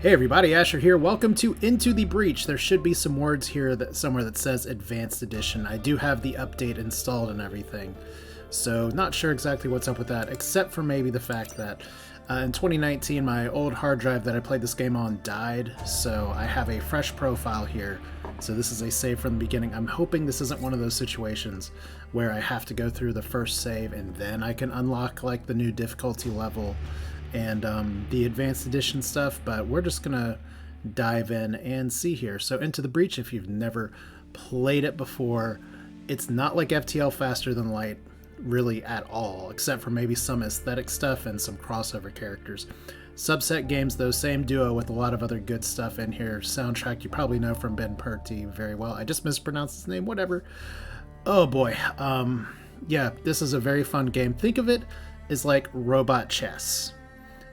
Hey everybody, Asher here. Welcome to Into the Breach. There should be some words here somewhere that says Advanced Edition. I do have the update installed and everything, so not sure exactly what's up with that, except for maybe the fact that in 2019 my old hard drive that I played this game on died, so I have a fresh profile here. So this is a save from the beginning. I'm hoping this isn't one of those situations where I have to go through the first save and then I can unlock like the new difficulty level and the advanced edition stuff, but we're just gonna dive in and see here. So Into the Breach, if you've never played it before, it's not like FTL Faster Than Light really at all, except for maybe some aesthetic stuff and some crossover characters. Subset games though, same duo with a lot of other good stuff in here. Soundtrack you probably know from Ben Purty very well. I just mispronounced his name, whatever. Oh boy. Yeah, this is a very fun game. Think of it as like robot chess.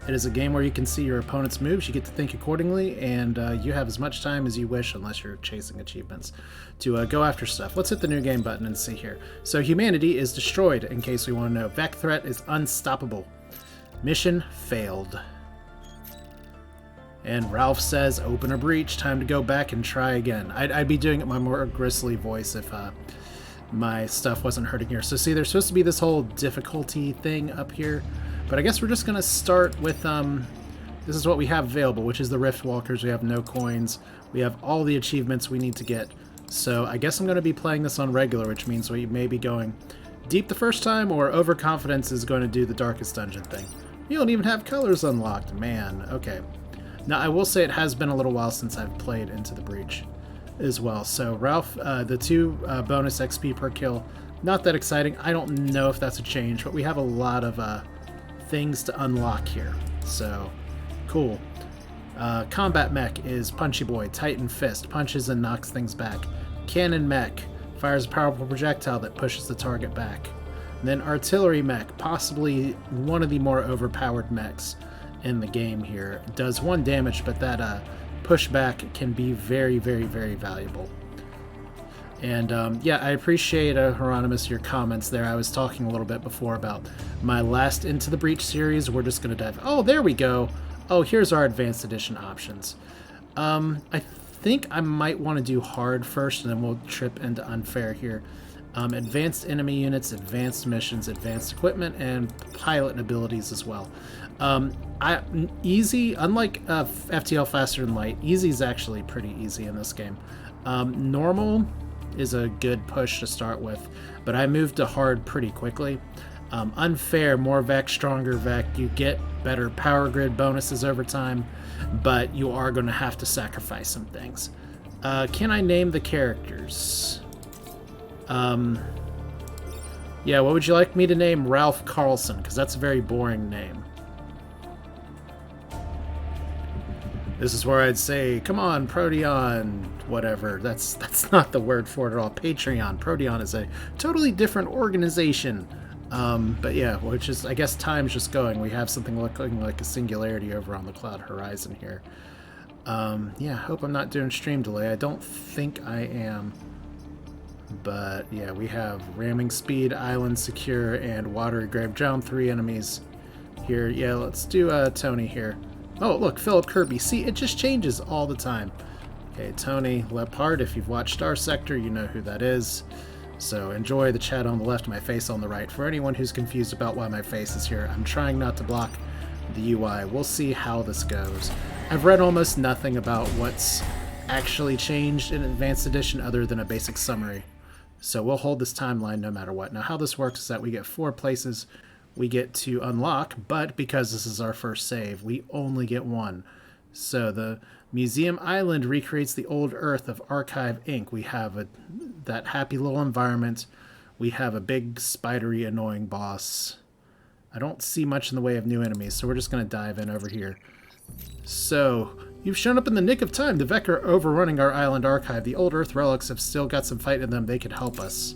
It is a game where you can see your opponent's moves, you get to think accordingly, and you have as much time as you wish, unless you're chasing achievements, to go after stuff. Let's hit the new game button and see here. So humanity is destroyed, in case we want to know. Vec threat is unstoppable. Mission failed. And Ralph says, open a breach, time to go back and try again. I'd be doing it my more gristly voice if my stuff wasn't hurting here. So see, there's supposed to be this whole difficulty thing up here. But I guess we're just going to start with, this is what we have available, which is the Rift Walkers. We have no coins. We have all the achievements we need to get. So I guess I'm going to be playing this on regular, which means we may be going deep the first time, or Overconfidence is going to do the Darkest Dungeon thing. You don't even have colors unlocked, man. Okay. Now, I will say it has been a little while since I've played Into the Breach as well. So Ralph, the 2 bonus XP per kill, not that exciting. I don't know if that's a change, but we have a lot of things to unlock here, so cool. Combat mech is Punchy Boy, Titan Fist, punches and knocks things back. Cannon mech fires a powerful projectile that pushes the target back. And then artillery mech, possibly one of the more overpowered mechs in the game here, does 1 damage, but that pushback can be very, very, very valuable. And yeah, I appreciate, Hieronymus, your comments there. I was talking a little bit before about my last Into the Breach series. We're just going to dive... Oh, there we go. Oh, here's our Advanced Edition options. I think I might want to do hard first, and then we'll trip into unfair here. Advanced enemy units, advanced missions, advanced equipment, and pilot abilities as well. Easy, unlike FTL Faster Than Light, easy is actually pretty easy in this game. Normal is a good push to start with, but I moved to hard pretty quickly. Unfair, more Vec, stronger Vec. You get better power grid bonuses over time, but you are going to have to sacrifice some things. Can I name the characters? Yeah, what would you like me to name Ralph Carlson? Because that's a very boring name. This is where I'd say, come on, Proteon, whatever. That's not the word for it at all. Patreon. Proteon is a totally different organization. But yeah, which is, I guess time's just going. We have something looking like a singularity over on the cloud horizon here. Yeah, hope I'm not doing stream delay. I don't think I am. But yeah, we have ramming speed, island secure, and watery grave. Drown 3 enemies here. Yeah, let's do Tony here. Oh, look, Philip Kirby. See, it just changes all the time. Okay, Tony Leppard, if you've watched Star Sector, you know who that is. So enjoy the chat on the left, my face on the right. For anyone who's confused about why my face is here, I'm trying not to block the UI. We'll see how this goes. I've read almost nothing about what's actually changed in Advanced Edition other than a basic summary. So we'll hold this timeline no matter what. Now, how this works is that we get 4 places we get to unlock, but because this is our first save, we only get 1. So the Museum Island recreates the old Earth of Archive Inc. We have that happy little environment. We have a big, spidery, annoying boss. I don't see much in the way of new enemies, so we're just going to dive in over here. So, you've shown up in the nick of time. The Vec are overrunning our island archive. The old Earth relics have still got some fight in them. They could help us.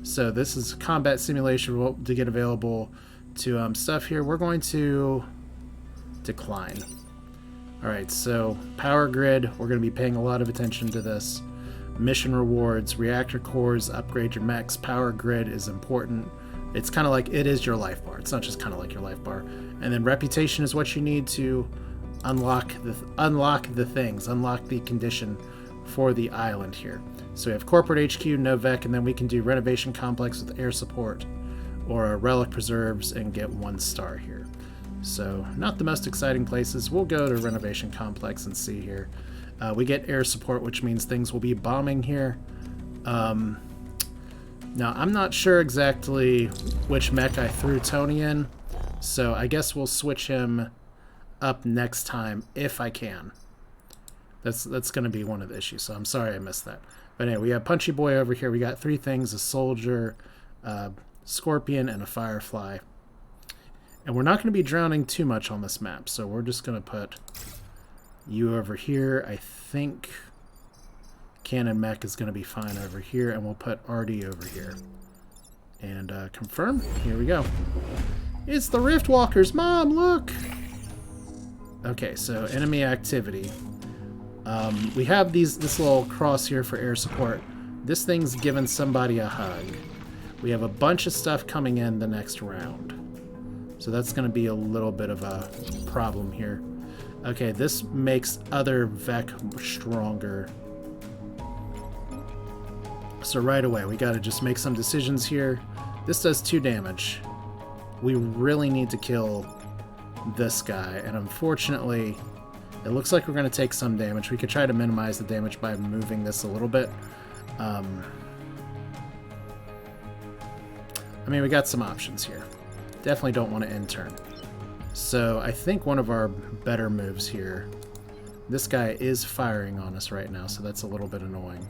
So this is combat simulation to get available to stuff here. We're going to decline. Alright, so power grid, we're going to be paying a lot of attention to this. Mission rewards, reactor cores, upgrade your mechs. Power grid is important. It's kind of like, it is your life bar. It's not just kind of like your life bar. And then reputation is what you need to unlock the things, unlock the condition for the island here. So we have corporate HQ, Novec, and then we can do renovation complex with air support or relic preserves and get 1 star here. So not the most exciting places. We'll go to renovation complex and see here. We get air support, which means things will be bombing here. Now, I'm not sure exactly which mech I threw Tony in, so I guess we'll switch him up next time if I can. That's going to be one of the issues, so I'm sorry I missed that. But anyway, we have Punchy Boy over here. We got 3 things, a soldier, scorpion, and a firefly. And we're not going to be drowning too much on this map, so we're just going to put you over here. I think Cannon Mech is going to be fine over here, and we'll put RD over here. And confirm. Here we go. It's the Riftwalkers! Mom, look! Okay, so enemy activity. We have this little cross here for air support. This thing's giving somebody a hug. We have a bunch of stuff coming in the next round. So that's going to be a little bit of a problem here. Okay, this makes other Vec stronger. So right away, we got to just make some decisions here. This does 2 damage. We really need to kill this guy, and unfortunately, it looks like we're going to take some damage. We could try to minimize the damage by moving this a little bit. I mean, we got some options here. Definitely don't want to end turn. So I think one of our better moves here, this guy is firing on us right now, so that's a little bit annoying.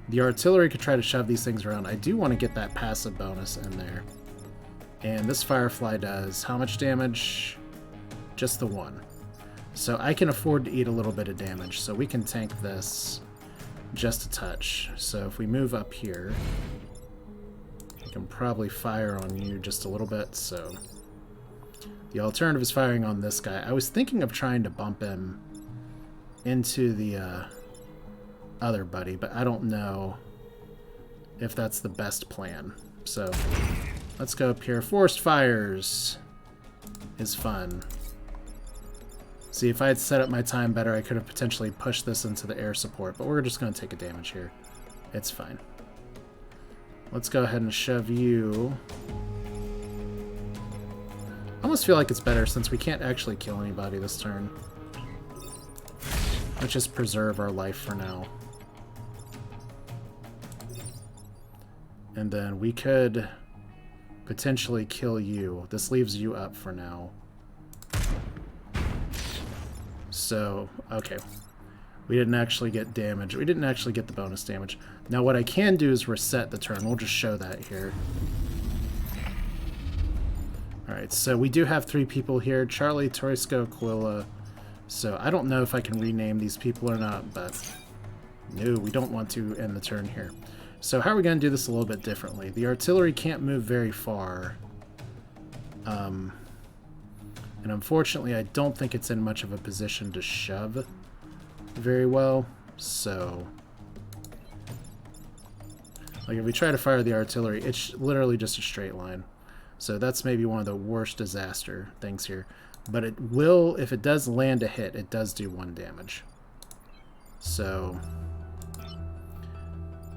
The artillery could try to shove these things around. I do want to get that passive bonus in there. And this firefly does how much damage? Just the 1. So I can afford to eat a little bit of damage, so we can tank this just a touch. So if we move up here, we can probably fire on you just a little bit. So the alternative is firing on this guy. I was thinking of trying to bump him into the other buddy, but I don't know if that's the best plan. So let's go up here. Forced fires is fun. See, if I had set up my time better, I could have potentially pushed this into the air support, but we're just going to take a damage here. It's fine. Let's go ahead and shove you. I almost feel like it's better since we can't actually kill anybody this turn. Let's just preserve our life for now. And then we could potentially kill you. This leaves you up for now. So, okay. We didn't actually get damage. We didn't actually get the bonus damage. Now what I can do is reset the turn. We'll just show that here. Alright, so we do have 3 people here. Charlie, Torisco, Quilla. So I don't know if I can rename these people or not, but no, we don't want to end the turn here. So how are we going to do this a little bit differently? The artillery can't move very far. And unfortunately, I don't think it's in much of a position to shove very well. So, like if we try to fire the artillery, it's literally just a straight line. So that's maybe one of the worst disaster things here. But it will, if it does land a hit, it does do 1 damage. So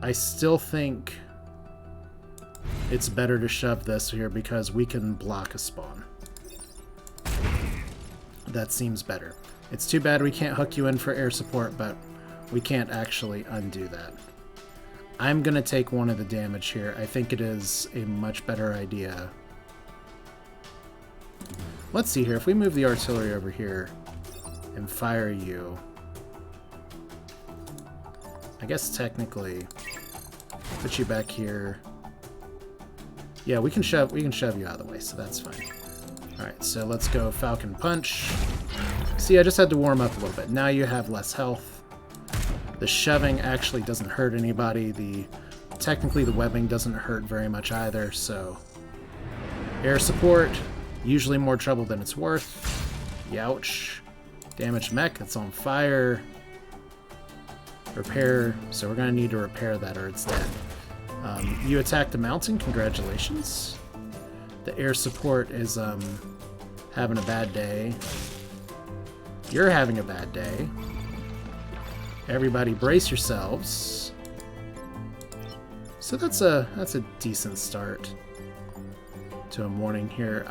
I still think it's better to shove this here because we can block a spawn. That seems better. It's too bad we can't hook you in for air support, but we can't actually undo that. I'm going to take 1 of the damage here. I think it is a much better idea. Let's see here. If we move the artillery over here and fire you, I guess technically put you back here. Yeah, we can shove you out of the way, so that's fine. Alright, so let's go Falcon Punch. See, I just had to warm up a little bit. Now you have less health. The shoving actually doesn't hurt anybody. Technically the webbing doesn't hurt very much either, so air support, usually more trouble than it's worth. Youch. Damaged mech, it's on fire. Repair, so we're going to need to repair that or it's dead. You attacked the mountain, congratulations. The air support is having a bad day. You're having a bad day. Everybody brace yourselves. So that's a decent start to a morning here.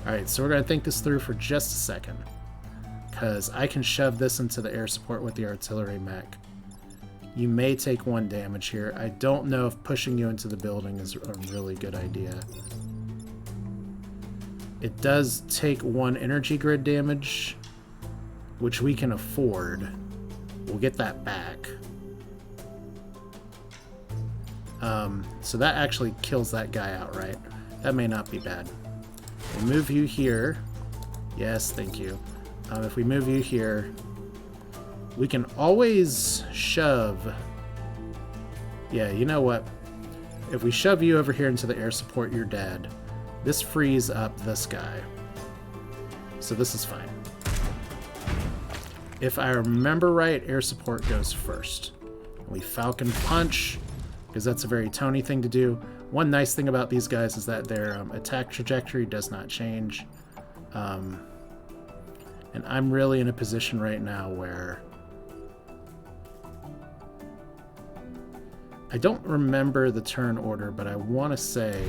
Alright, so we're going to think this through for just a second. Because I can shove this into the air support with the artillery mech. You may take 1 damage here. I don't know if pushing you into the building is a really good idea. It does take 1 energy grid damage, which we can afford. We'll get that back. So that actually kills that guy outright. That may not be bad. We'll move you here. Yes, thank you. If we move you here, we can always shove... Yeah, you know what? If we shove you over here into the air support, you're dead. This frees up this guy. So this is fine. If I remember right, air support goes first. We Falcon Punch, because that's a very Tony thing to do. One nice thing about these guys is that their attack trajectory does not change. And I'm really in a position right now where... I don't remember the turn order, but I want to say...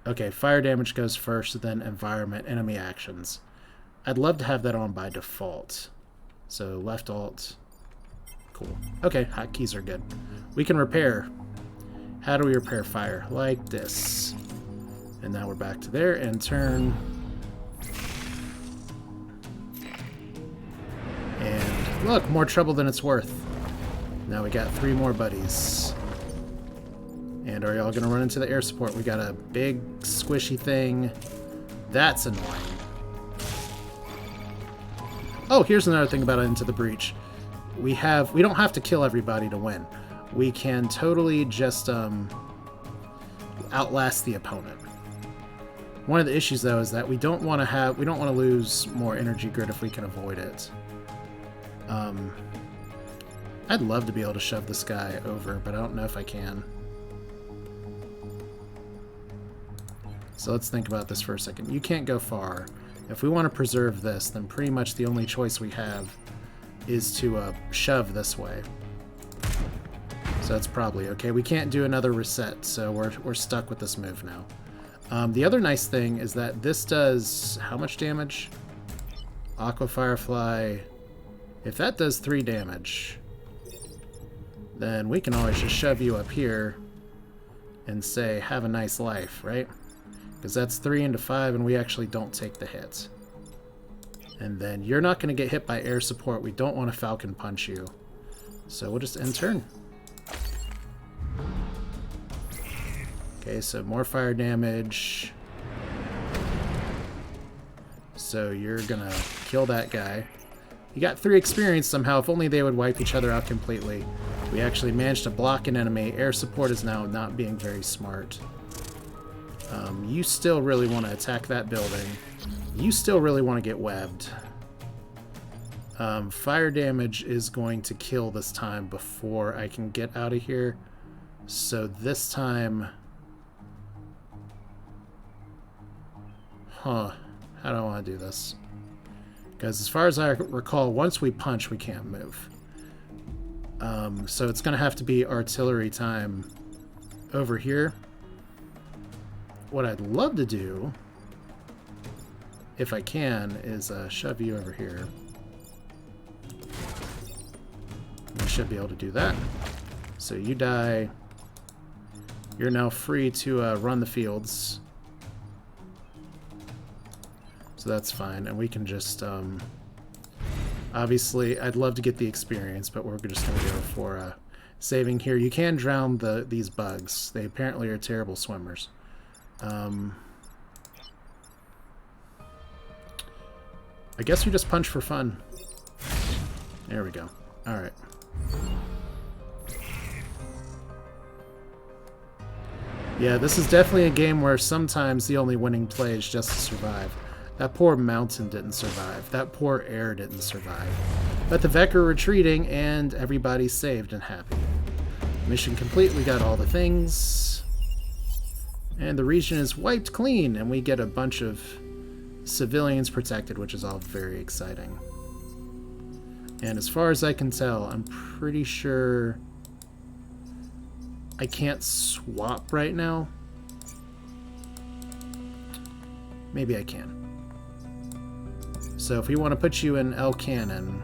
Okay, fire damage goes first, then environment, enemy actions. I'd love to have that on by default. So left alt. Cool. Okay, hotkeys are good. We can repair. How do we repair fire? Like this. And now we're back to there, and turn. And look, more trouble than it's worth. Now we got 3 more buddies. And are y'all gonna run into the air support? We got a big squishy thing. That's annoying. Oh, here's another thing about Into the Breach. We don't have to kill everybody to win. We can totally just outlast the opponent. One of the issues though is that we don't want to lose more energy grid if we can avoid it. I'd love to be able to shove this guy over, but I don't know if I can. So let's think about this for a second. You can't go far. If we want to preserve this, then pretty much the only choice we have is to shove this way. So that's probably okay. We can't do another reset, so we're stuck with this move now. The other nice thing is that this does how much damage? Aqua Firefly. If that does 3 damage, then we can always just shove you up here and say, have a nice life, right? Because that's 3 into 5, and we actually don't take the hit. And then you're not going to get hit by air support. We don't want to Falcon Punch you. So we'll just end turn. Okay, so more fire damage. So you're going to kill that guy. You got 3 experience somehow. If only they would wipe each other out completely. We actually managed to block an enemy. Air support is now not being very smart. You still really want to attack that building. You still really want to get webbed. Fire damage is going to kill this time before I can get out of here. So this time... Huh. How do I want to do this? Because as far as I recall, once we punch, we can't move. So it's going to have to be artillery time over here. What I'd love to do, if I can, is shove you over here. I should be able to do that. So you die. You're now free to run the fields. So that's fine, and we can just, obviously, I'd love to get the experience, but we're just going to go for saving here. You can drown these bugs. They apparently are terrible swimmers. I guess we just punch for fun. There we go. Alright. Yeah, this is definitely a game where sometimes the only winning play is just to survive. That poor mountain didn't survive. That poor air didn't survive. But the Vec are retreating, and everybody's saved and happy. Mission complete. We got all the things. And the region is wiped clean, and we get a bunch of civilians protected, which is all very exciting. And as far as I can tell, I'm pretty sure I can't swap right now. Maybe I can. So if we want to put you in L Cannon,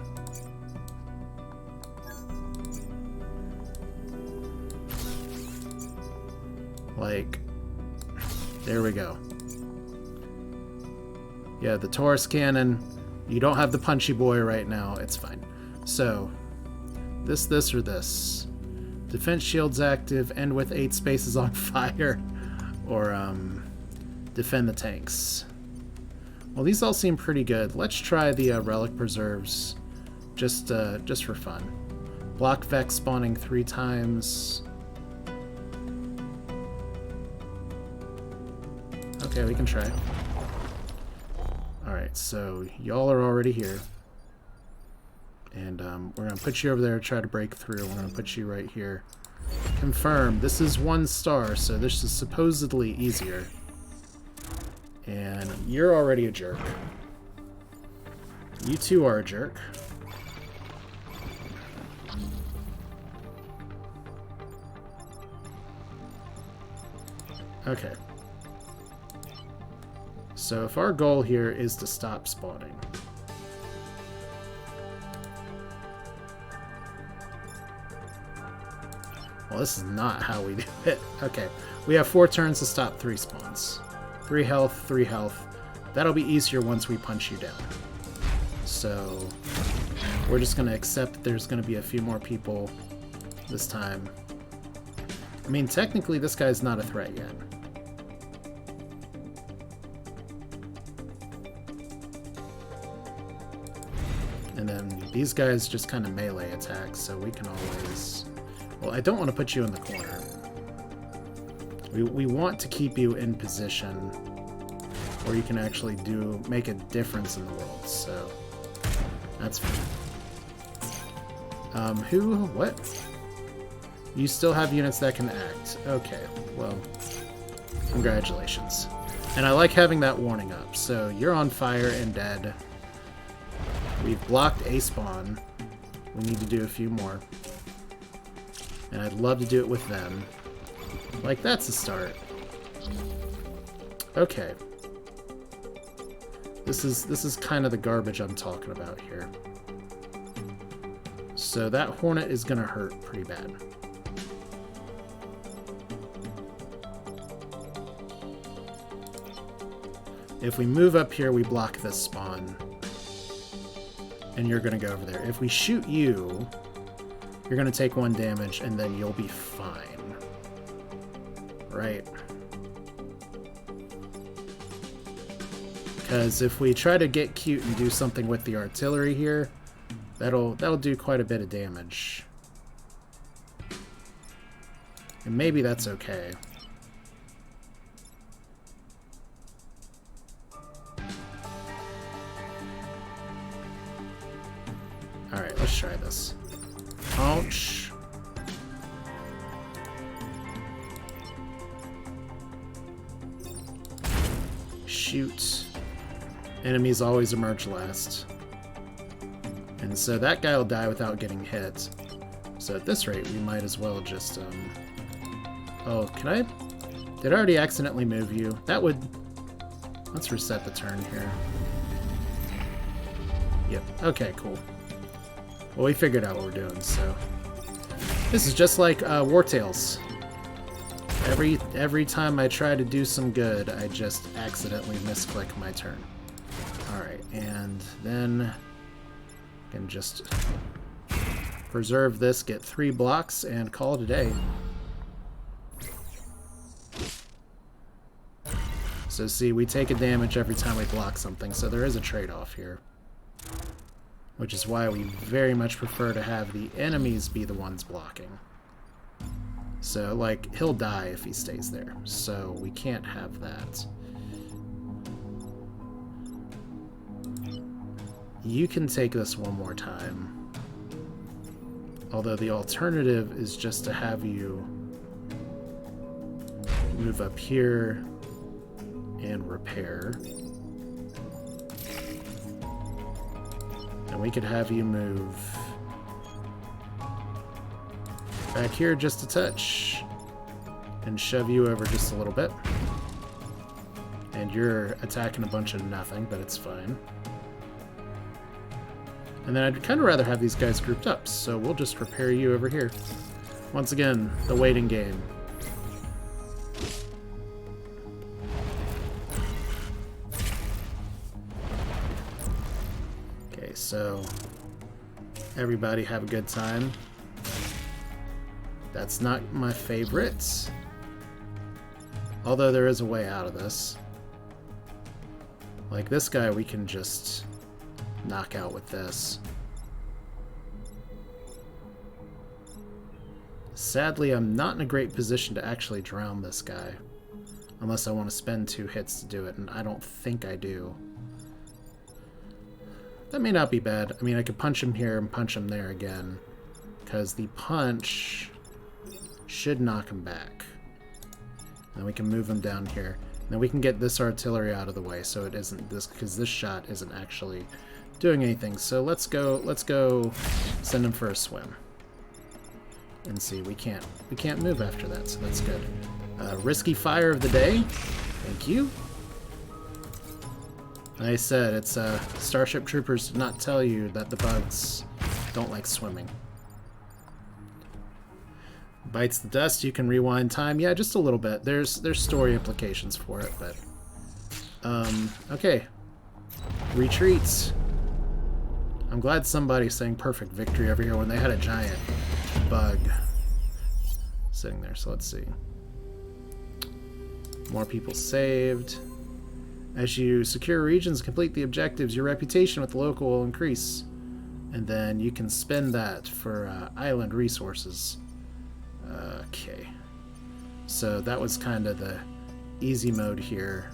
like, there we go. Yeah, the Taurus Cannon. You don't have the Punchy Boy right now. It's fine. So, this, or this. Defense shields active, end with 8 spaces on fire, or defend the tanks. Well, these all seem pretty good. Let's try the Relic Preserves, just for fun. Block Vex spawning 3 times. Okay, we can try. Alright, so y'all are already here. And we're going to put you over there to try to break through. We're going to put you right here. Confirm. This is 1 star, so this is supposedly easier. And you're already a jerk. You too are a jerk. Okay. So if our goal here is to stop spawning, well, this is not how we do it. Okay, we have 4 turns to stop 3 spawns. 3 health, 3 health. That'll be easier once we punch you down. So we're just going to accept that there's going to be a few more people this time. I mean, technically this guy's not a threat yet. And then these guys just kind of melee attack, so we can always... Well, I don't want to put you in the corner. We want to keep you in position where you can actually make a difference in the world, so that's fine. What? You still have units that can act. Okay, well, congratulations. And I like having that warning up. So you're on fire and dead. We've blocked a spawn. We need to do a few more. And I'd love to do it with them. Like, that's a start. Okay. This is kind of the garbage I'm talking about here. So that Hornet is gonna hurt pretty bad. If we move up here, we block this spawn. And you're gonna go over there. If we shoot you, you're gonna take 1 damage, and then you'll be fine. Right? Because if we try to get cute and do something with the artillery here, that'll do quite a bit of damage. And maybe that's okay. Alright, let's try this. Ouch. Shoot. Enemies always emerge last. And so that guy will die without getting hit. So at this rate, we might as well just, Oh, can I... Did I already accidentally move you? That would... Let's reset the turn here. Yep. Okay, cool. Well, we figured out what we're doing, so... This is just like War Tales. Every time I try to do some good, I just accidentally misclick my turn. Alright, and then... I can just preserve this, get 3 blocks, and call it a day. So see, we take a damage every time we block something, so there is a trade-off here. Which is why we very much prefer to have the enemies be the ones blocking. So, like, he'll die if he stays there, so we can't have that. You can take this one more time. Although the alternative is just to have you move up here and repair. And we could have you move back here just a touch and shove you over just a little bit. And you're attacking a bunch of nothing, but it's fine. And then I'd kind of rather have these guys grouped up, so we'll just repair you over here. Once again, the waiting game. Okay, so everybody have a good time. That's not my favorite. Although there is a way out of this. Like this guy we can just knock out with this. Sadly, I'm not in a great position to actually drown this guy. Unless I want to spend 2 hits to do it, and I don't think I do. That may not be bad. I mean, I could punch him here and punch him there again. Because the punch should knock him back. And we can move him down here. Then we can get this artillery out of the way so it isn't this, because this shot isn't actually doing anything. So let's go send him for a swim. And see, we can't move after that, so that's good. Risky fire of the day. Thank you. Like I said, it's Starship Troopers did not tell you that the bugs don't like swimming. Bites the dust, you can rewind time. Yeah, just a little bit. There's story implications for it, but okay. Retreats. I'm glad somebody's saying perfect victory over here when they had a giant bug sitting there. So let's see. More people saved. As you secure regions, complete the objectives, your reputation with the local will increase. And then you can spend that for island resources. Okay. So that was kind of the easy mode here.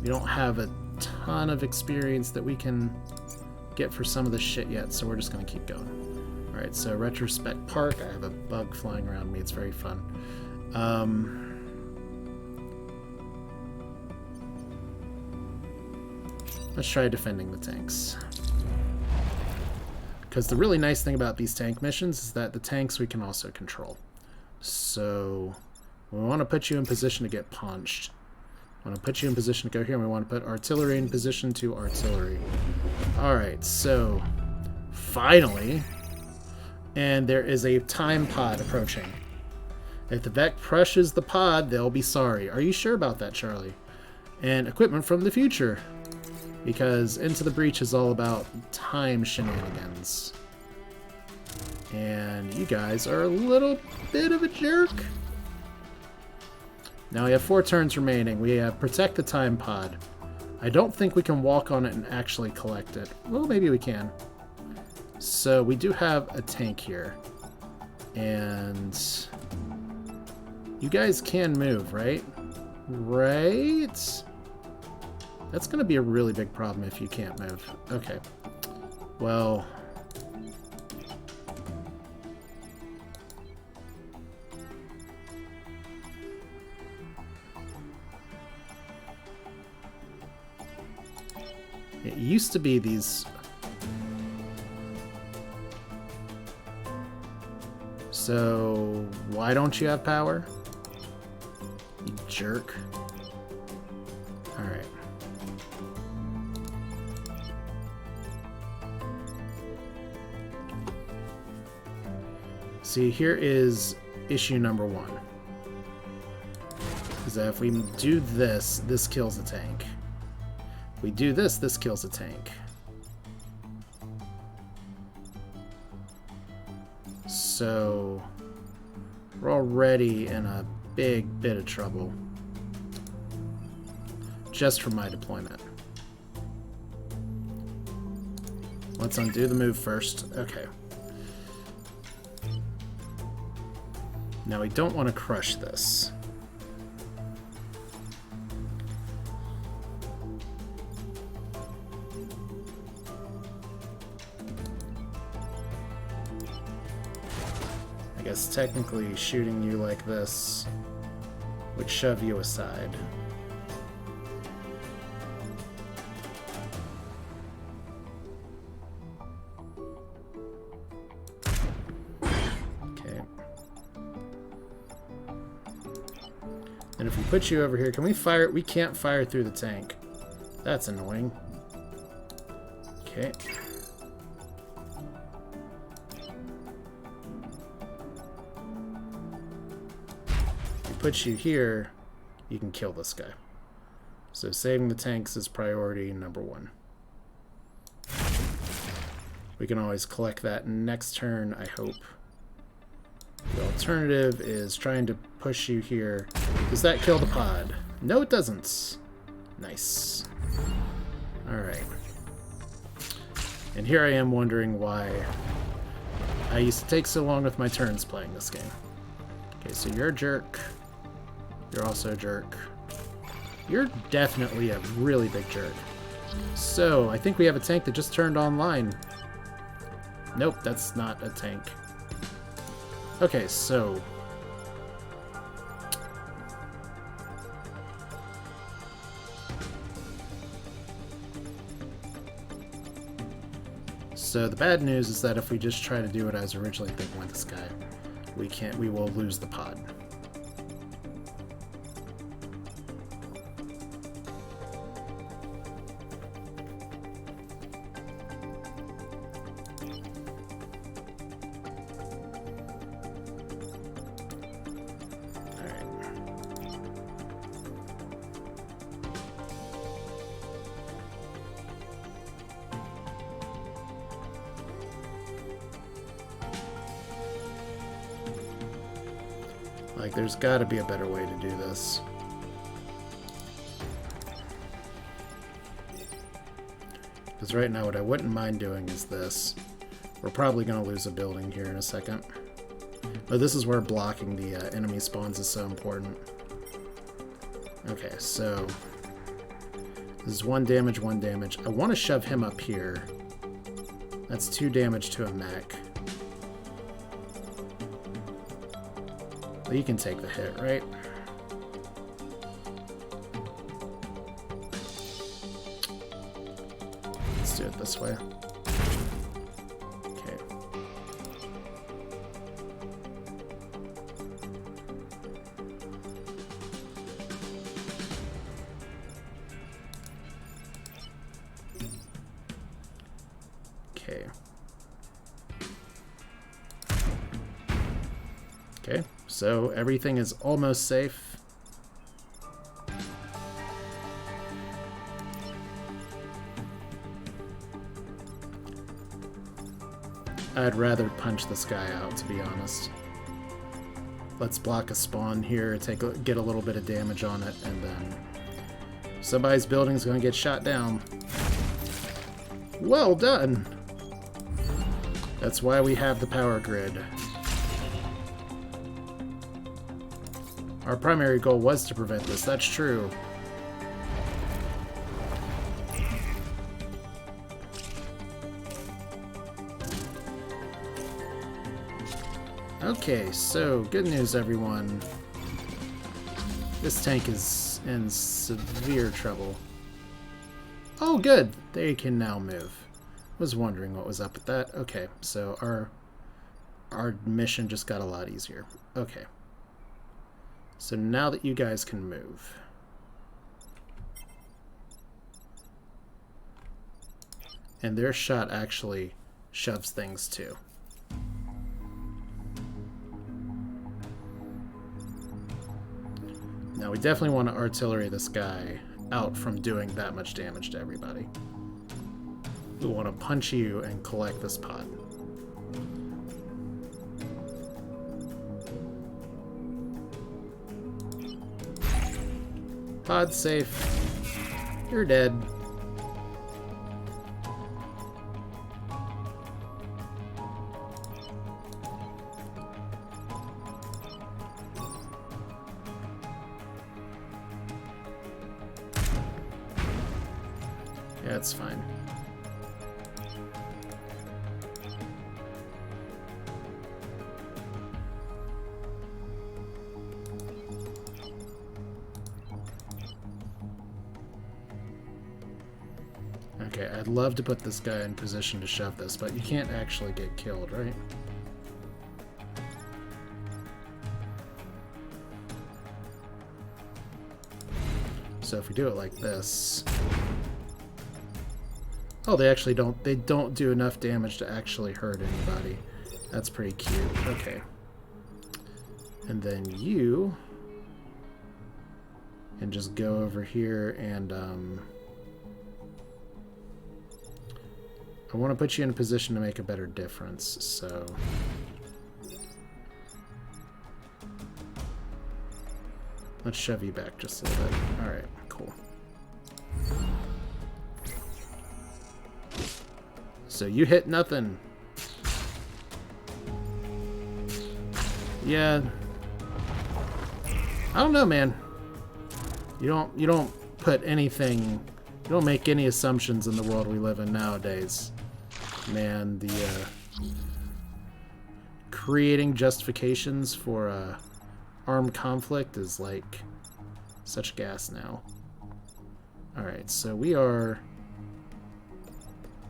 We don't have a ton of experience that we can get for some of this shit yet, so we're just going to keep going. Alright, so Retrospect Park. I have a bug flying around me. It's very fun. Let's try defending the tanks. Because the really nice thing about these tank missions is that the tanks we can also control. So we want to put you in position to get punched. We want to put you in position to go here, and we want to put artillery in position to artillery. Alright, so finally, and there is a time pod approaching. If the Vec crushes the pod, they'll be sorry. Are you sure about that, Charlie? And equipment from the future. Because Into the Breach is all about time shenanigans. And you guys are a little bit of a jerk. Now we have 4 turns remaining. We have Protect the Time Pod. I don't think we can walk on it and actually collect it. Well, maybe we can. So we do have a tank here. And you guys can move, right? Right? That's going to be a really big problem if you can't move. Okay. Well... it used to be these... So, why don't you have power? You jerk. Alright. See, here is issue number 1. Is that if we do this, this kills the tank. If we do this, this kills the tank. So, we're already in a big bit of trouble. Just from my deployment. Let's undo the move first. Okay. Now we don't want to crush this. I guess technically shooting you like this would shove you aside. Okay. And if we put you over here, can we fire? We can't fire through the tank. That's annoying. Okay. Put you here, you can kill this guy. So saving the tanks is priority number 1. We can always collect that next turn, I hope. The alternative is trying to push you here. Does that kill the pod? No, it doesn't. Nice. Alright. And here I am wondering why I used to take so long with my turns playing this game. Okay, so you're a jerk. You're also a jerk. You're definitely a really big jerk. So, I think we have a tank that just turned online. Nope, that's not a tank. Okay, so... So the bad news is that if we just try to do what I was originally thinking with this guy, we will lose the pod. Like, there's got to be a better way to do this. Because right now what I wouldn't mind doing is this. We're probably going to lose a building here in a second. But this is where blocking the enemy spawns is so important. Okay, so... This is 1 damage, 1 damage. I want to shove him up here. That's 2 damage to a mech. But you can take the hit, right? Let's do it this way. Okay. Okay. Okay, so everything is almost safe. I'd rather punch this guy out, to be honest. Let's block a spawn here, get a little bit of damage on it, and then somebody's building's gonna get shot down. Well done! That's why we have the power grid. Our primary goal was to prevent this, that's true. Okay, so good news everyone. This tank is in severe trouble. Oh good, they can now move. Was wondering what was up with that. Okay, so our mission just got a lot easier. Okay. So now that you guys can move. And their shot actually shoves things too. Now we definitely want to artillery this guy out from doing that much damage to everybody. We want to punch you and collect this pod. Pod safe. You're dead. Yeah, it's fine. Okay, I'd love to put this guy in position to shove this, but you can't actually get killed, right? So if we do it like this... Oh, they actually don't... They don't do enough damage to actually hurt anybody. That's pretty cute. Okay. And then you... can just go over here and... I want to put you in a position to make a better difference, so... Let's shove you back just a little bit. Alright, cool. So you hit nothing. Yeah. I don't know, man. You don't put anything... You don't make any assumptions in the world we live in nowadays. Man, the creating justifications for armed conflict is like such gas now. Alright, so we are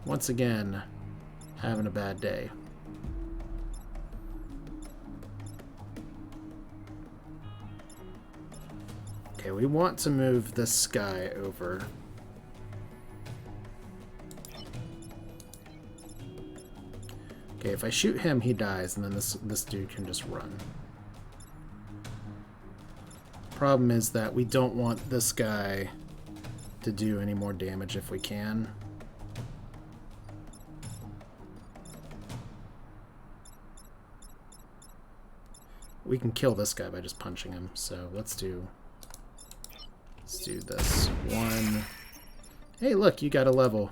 once again having a bad day. Okay, we want to move this guy over. Okay, if I shoot him, he dies, and then this dude can just run. Problem is that we don't want this guy to do any more damage if we can. We can kill this guy by just punching him, so let's do this. One. Hey, look, you got a level.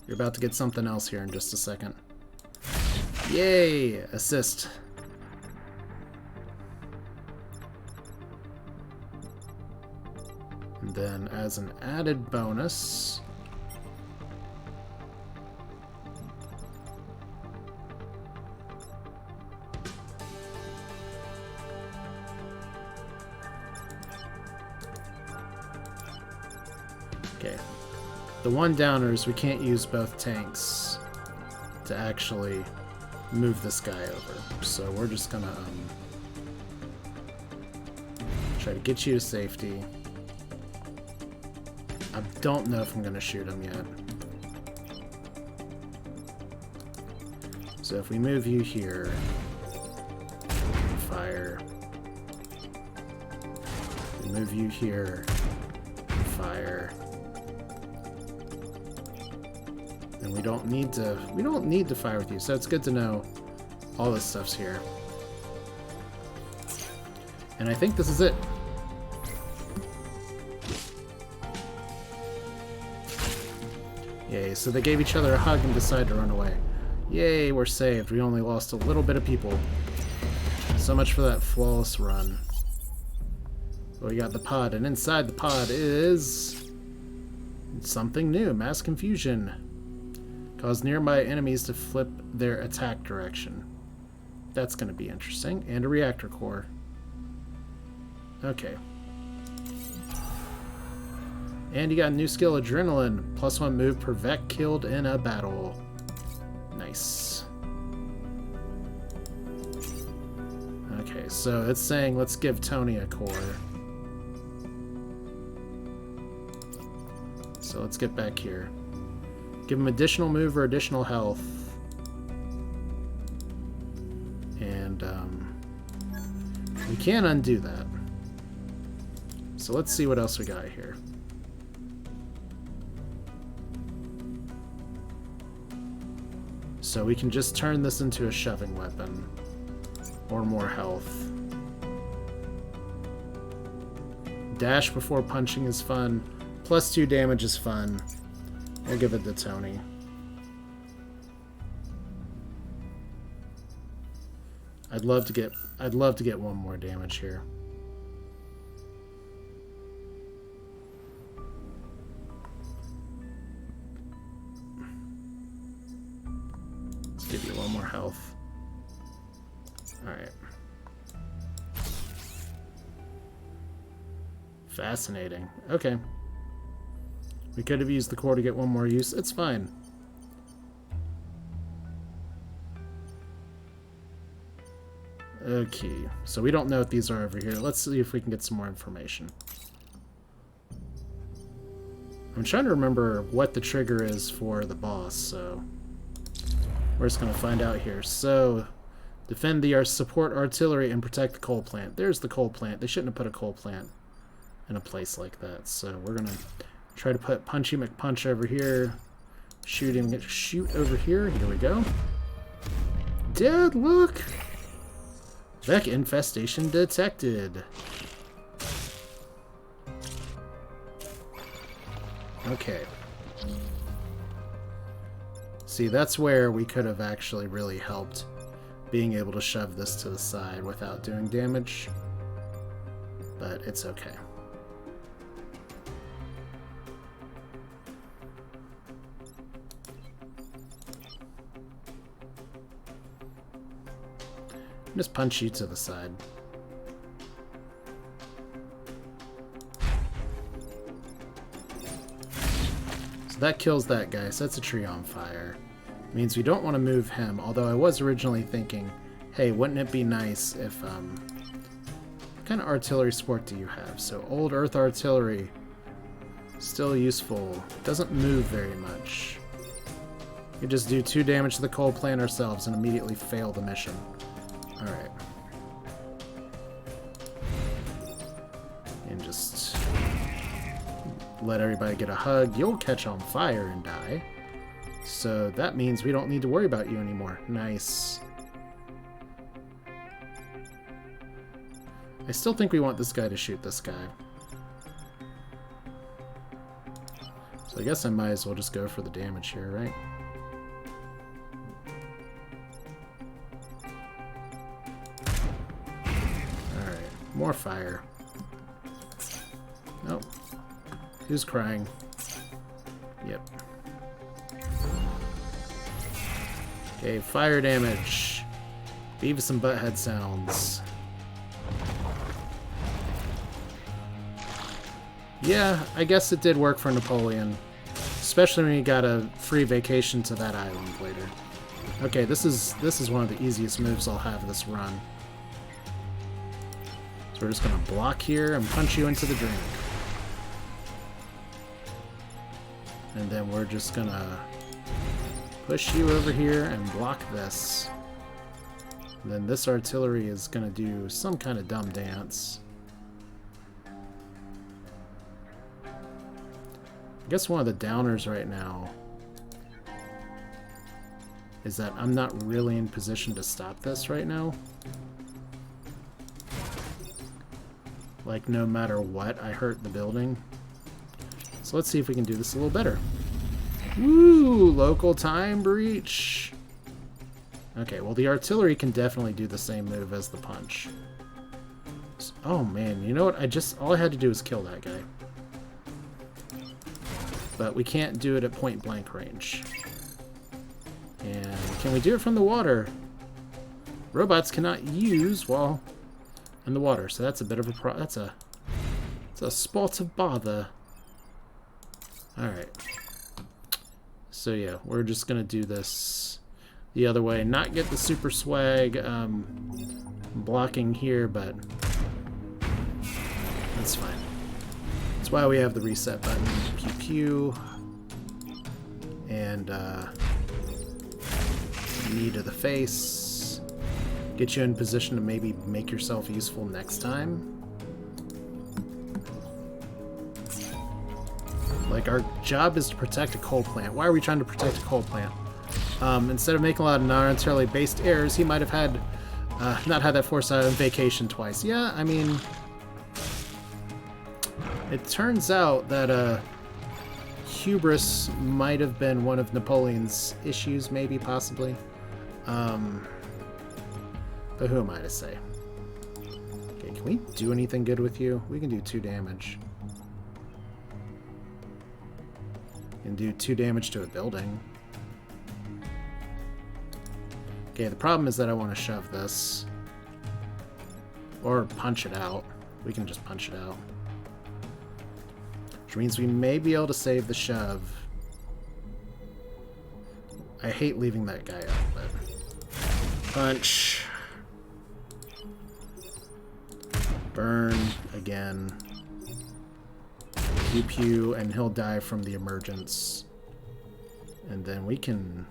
You're about to get something else here in just a second. Yay! Assist. And then as an added bonus... Okay. The one downers, we can't use both tanks to actually move this guy over. So we're just gonna try to get you to safety. I don't know if I'm gonna shoot him yet. So if we move you here, fire. We move you here, fire. And we don't need to fire with you, so it's good to know all this stuff's here. And I think this is it. Yay, so they gave each other a hug and decided to run away. Yay, we're saved. We only lost a little bit of people. So much for that flawless run. Well, we got the pod, and inside the pod is something new. Mass confusion. Cause nearby enemies to flip their attack direction. That's going to be interesting. And a reactor core. Okay. And you got a new skill, Adrenaline. +1 move per Vec killed in a battle. Nice. Okay, so it's saying let's give Tony a core. So let's get back here. Give him additional move or additional health. And we can undo that. So let's see what else we got here. So we can just turn this into a shoving weapon. Or more health. Dash before punching is fun. +2 damage is fun. We'll give it to Tony. I'd love to get one more damage here. Let's give you one more health. Alright. Fascinating. Okay. We could have used the core to get one more use. It's fine. Okay, so we don't know what these are over here. Let's see if we can get some more information. I'm trying to remember what the trigger is for the boss, so we're just going to find out here. So, defend the support artillery and protect the coal plant. There's the coal plant. They shouldn't have put a coal plant in a place like that. So we're going to try to put Punchy McPunch over here. Shoot him. Shoot over here. Here we go. Dead, look! Vec infestation detected. Okay. See, that's where we could have actually really helped, being able to shove this to the side without doing damage. But it's okay. Just punch you to the side. So that kills that guy. Sets a tree on fire. Means we don't want to move him. Although I was originally thinking, hey, wouldn't it be nice if what kind of artillery support do you have? So old earth artillery, still useful. Doesn't move very much. We just do 2 damage to the coal plant ourselves and immediately fail the mission. Alright. And just let everybody get a hug. You'll catch on fire and die. So that means we don't need to worry about you anymore. Nice. I still think we want this guy to shoot this guy. So I guess I might as well just go for the damage here, right? More fire. Nope. Who's crying? Yep. Okay, fire damage. Beavis and Butthead sounds. Yeah, I guess it did work for Napoleon. Especially when you got a free vacation to that island later. Okay, this is one of the easiest moves I'll have this run. So we're just going to block here and punch you into the drink. And then we're just going to push you over here and block this. And then this artillery is going to do some kind of dumb dance. I guess one of the downers right now is that I'm not really in position to stop this right now. Like, no matter what, I hurt the building. So let's see if we can do this a little better. Woo! Local time breach! Okay, well, the artillery can definitely do the same move as the punch. Oh, man, you know what? All I had to do was kill that guy. But we can't do it at point-blank range. And can we do it from the water? Robots cannot use while in the water, so that's a bit of a it's a spot of bother. Alright. So yeah, we're just gonna do this the other way. Not get the super swag blocking here, but that's fine. That's why we have the reset button. Pew pew. And knee to the face. Get you in position to maybe make yourself useful next time. Like, our job is to protect a coal plant. Why are we trying to protect a coal plant? Instead of making a lot of non-entirely based errors, he might have had not had that foresight on vacation twice. Yeah, I mean, it turns out that hubris might have been one of Napoleon's issues, maybe, possibly. But who am I to say? Okay, can we do anything good with you? We can do 2 damage. And do 2 damage to a building. Okay, the problem is that I want to shove this. Or punch it out. We can just punch it out. which means we may be able to save the shove. I hate leaving that guy up, but... Punch. Burn again. Pew pew, and he'll die from the emergence. And then we can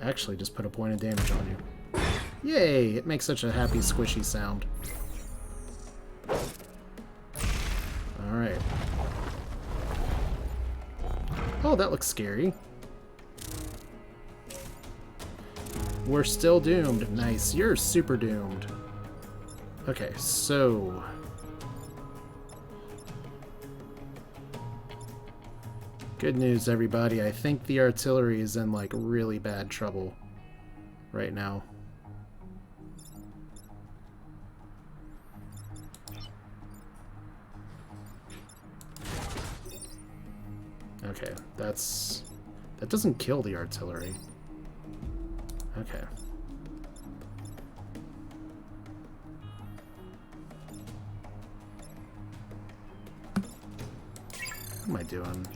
actually just put a point of damage on you. Yay! It makes such a happy squishy sound. Alright. Oh, that looks scary. We're still doomed. Nice. You're super doomed. Okay, so... Good news, everybody. I think the artillery is in, like, really bad trouble right now. Okay, that doesn't kill the artillery. Okay. What am I doing?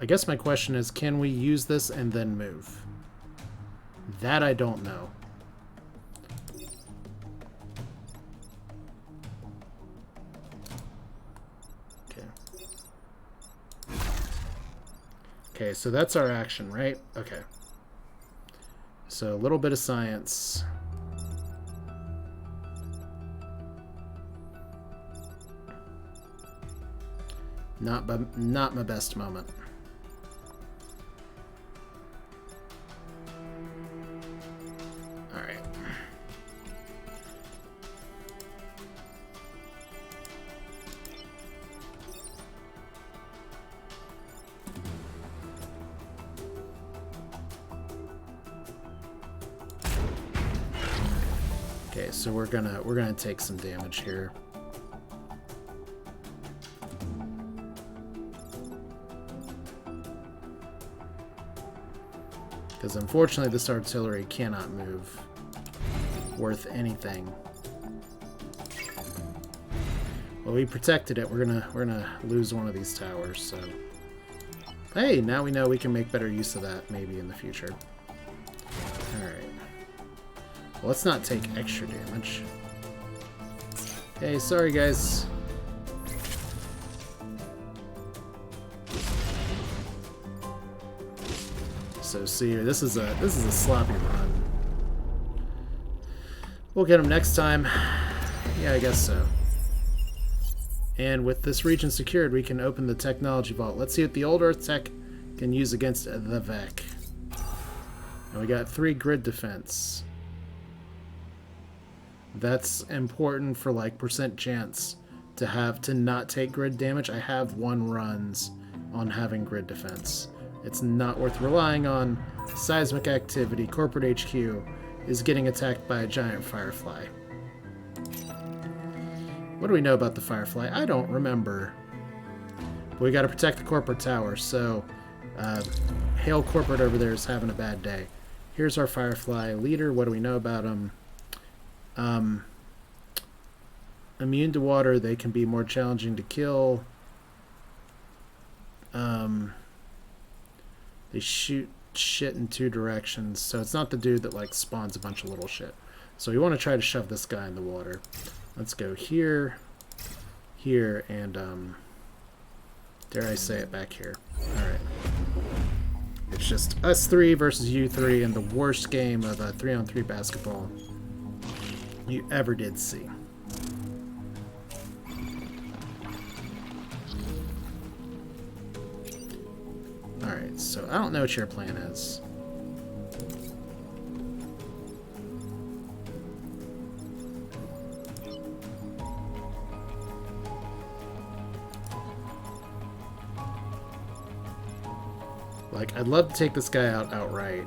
I guess my question is, can we use this and then move? That I don't know. Okay, so that's our action, right? Okay. So a little bit of science. Not my best moment. All right. Okay, so we're gonna take some damage here. Because unfortunately this artillery cannot move worth anything. Well, we protected it. We're gonna lose one of these towers, so hey, now we know we can make better use of that maybe in the future. Alright. Well, let's not take extra damage. Hey, sorry guys. So see, this is a sloppy run. We'll get him next time. Yeah, I guess so. And with this region secured, we can open the technology vault. Let's see what the old Earth tech can use against the VEC. And we got 3 grid defense. That's important for like percent chance to not take grid damage. I have 1 runs on having grid defense. It's not worth relying on. Seismic activity. Corporate HQ is getting attacked by a giant firefly. What do we know about the firefly? I don't remember. But we got to protect the corporate tower, so Hail Corporate over there is having a bad day. Here's our firefly leader. What do we know about him? Immune to water. They can be more challenging to kill. They shoot shit in 2 directions, so it's not the dude that like spawns a bunch of little shit. So we want to try to shove this guy in the water. Let's go here, here, and dare I say it, back here. Alright. It's just us 3 versus you 3 in the worst game of 3-on-3 basketball you ever did see. Alright, so I don't know what your plan is. Like, I'd love to take this guy out outright,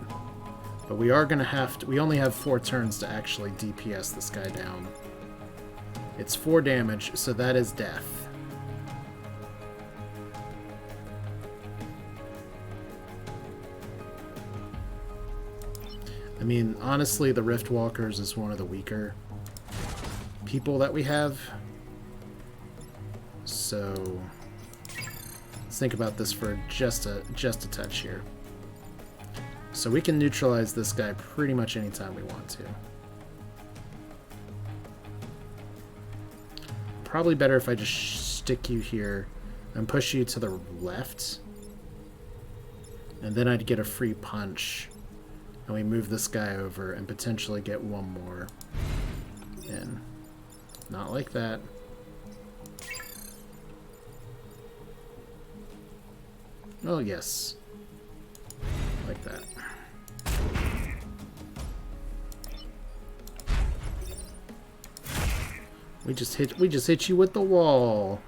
but we are gonna have to. We only have 4 turns to actually DPS this guy down. It's 4 damage, so that is death. mean, honestly, the Rift Walkers is one of the weaker people that we have. So let's think about this for just a touch here. So we can neutralize this guy pretty much anytime we want to. Probably better if I just stick you here and push you to the left. And then I'd get a free punch. And we move this guy over and potentially get one more in. Not like that. Oh, yes. Like that. We just hit you with the wall.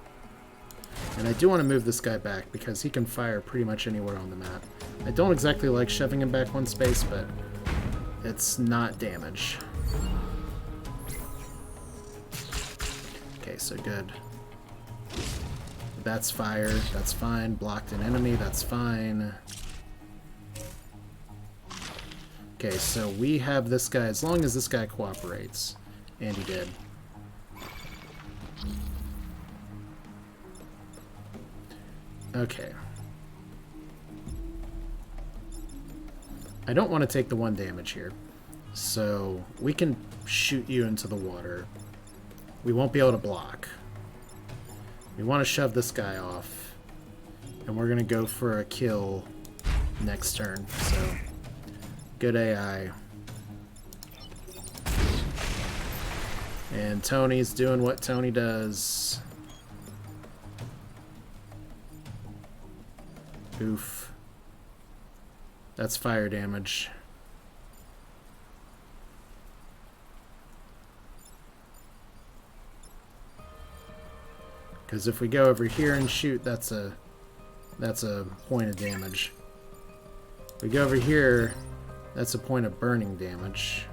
And I do want to move this guy back because he can fire pretty much anywhere on the map. I don't exactly like shoving him back one space, but it's not damage. Okay, so good. That's fire. That's fine. Blocked an enemy. That's fine. Okay, so we have this guy, as long as this guy cooperates. And he did. Okay. I don't want to take the 1 damage here. So we can shoot you into the water. We won't be able to block. We want to shove this guy off. And we're going to go for a kill next turn. So good AI. And Tony's doing what Tony does. Oof. That's fire damage. Because if we go over here and shoot, that's a point of damage. If we go over here, that's a point of burning damage.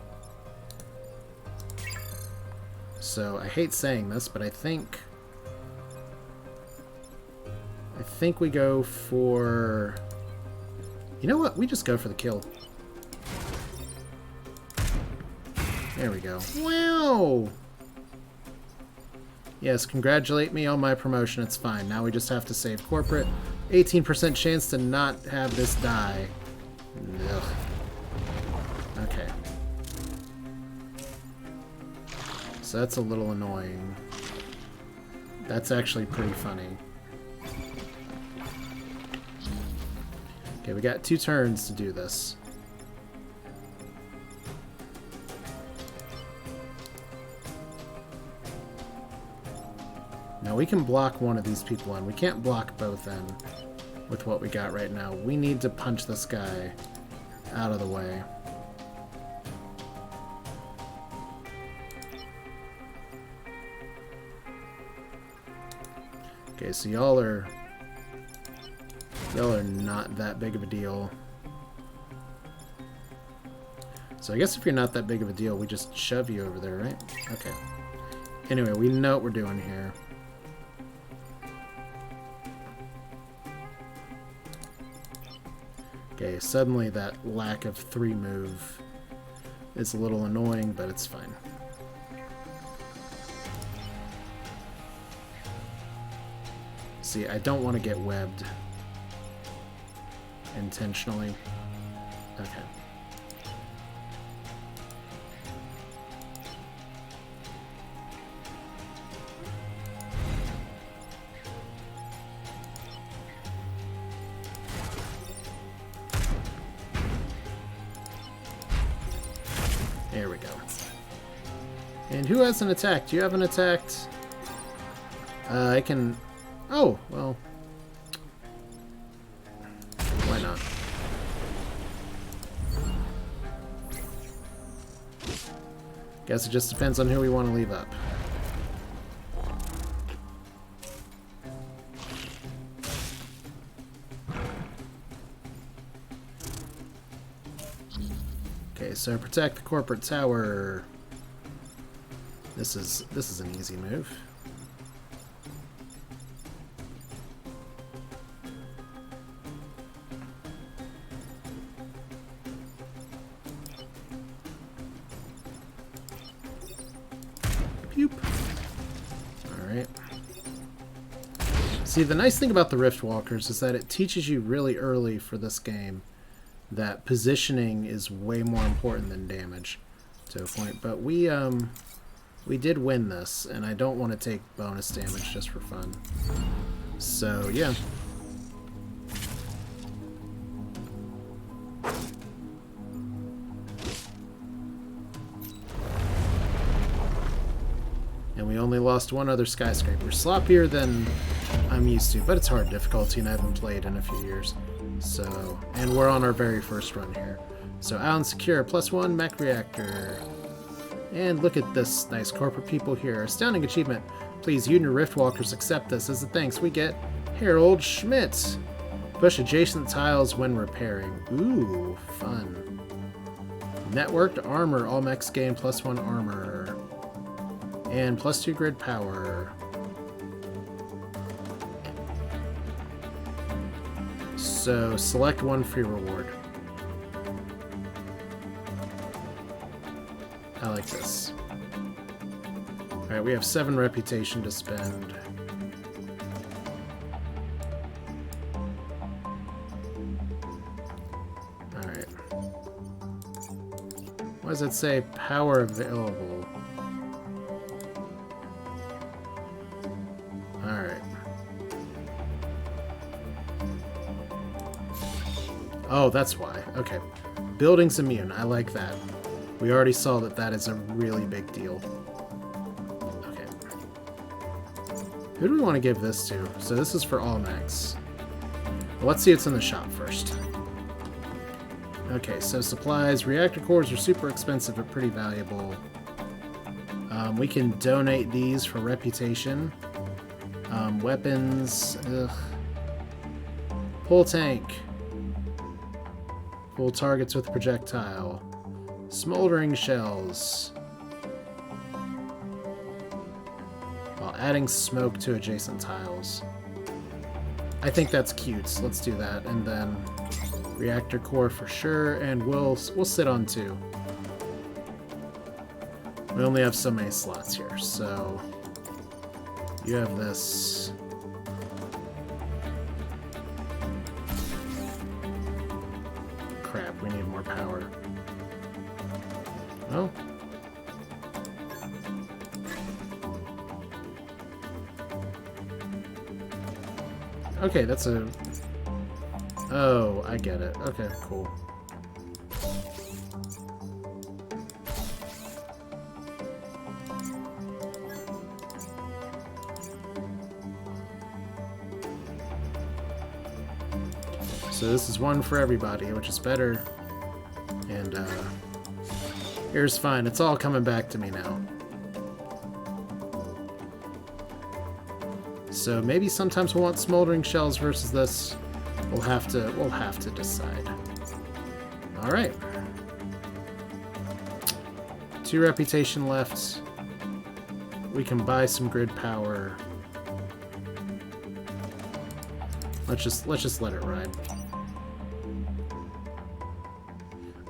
So I hate saying this, but I think we go for... You know what? We just go for the kill. There we go. Wow! Yes, congratulate me on my promotion. It's fine. Now we just have to save corporate. 18% chance to not have this die. Ugh. Okay. So that's a little annoying. That's actually pretty funny. Okay, we got 2 turns to do this. Now we can block one of these people in. We can't block both in with what we got right now. We need to punch this guy out of the way. Okay, so y'all are not that big of a deal. So I guess if you're not that big of a deal, we just shove you over there, right? Okay. Anyway, we know what we're doing here. Okay, suddenly that lack of 3 move is a little annoying, but it's fine. See, I don't want to get webbed intentionally. Okay. There we go. And who hasn't attacked? You haven't attacked? I can... Oh, well... Why not? Guess it just depends on who we want to leave up. Okay, so protect the corporate tower. This is an easy move. Boop. Alright. See, the nice thing about the Rift Walkers is that it teaches you really early for this game that positioning is way more important than damage to a point. But we did win this, and I don't want to take bonus damage just for fun. So, yeah. And we only lost one other skyscraper. Sloppier than I'm used to, but it's hard difficulty and I haven't played in a few years. So, and we're on our very first run here. So, out and secure, +1 mech reactor. And look at this nice corporate people here. Astounding achievement. Please, you and your Riftwalkers accept this. As a thanks, we get Harold Schmidt. Push adjacent tiles when repairing. Ooh, fun. Networked armor. All mechs gain +1 armor. And +2 grid power. So, select one for your reward. I like this. Alright, we have 7 reputation to spend. Alright. What does it say? Power available. Alright. Oh, that's why. Okay. Building's immune. I like that. We already saw that that is a really big deal. Okay. Who do we want to give this to? So this is for all mechs. Well, let's see what's in the shop first. Okay, so supplies. Reactor cores are super expensive but pretty valuable. We can donate these for reputation. Weapons. Ugh. Pull tank. Pull targets with projectile. Smoldering shells. While adding smoke to adjacent tiles. I think that's cute, so let's do that. And then reactor core for sure, and we'll sit on 2. We only have so many slots here, so you have this. Crap, we need more power. Oh. Okay, that's a... Oh, I get it. Okay, cool. So this is one for everybody, which is better. And, here's fine. It's all coming back to me now. So maybe sometimes we'll want smoldering shells versus this. We'll have to decide. All right. 2 reputation left. We can buy some grid power. Let's just let it ride.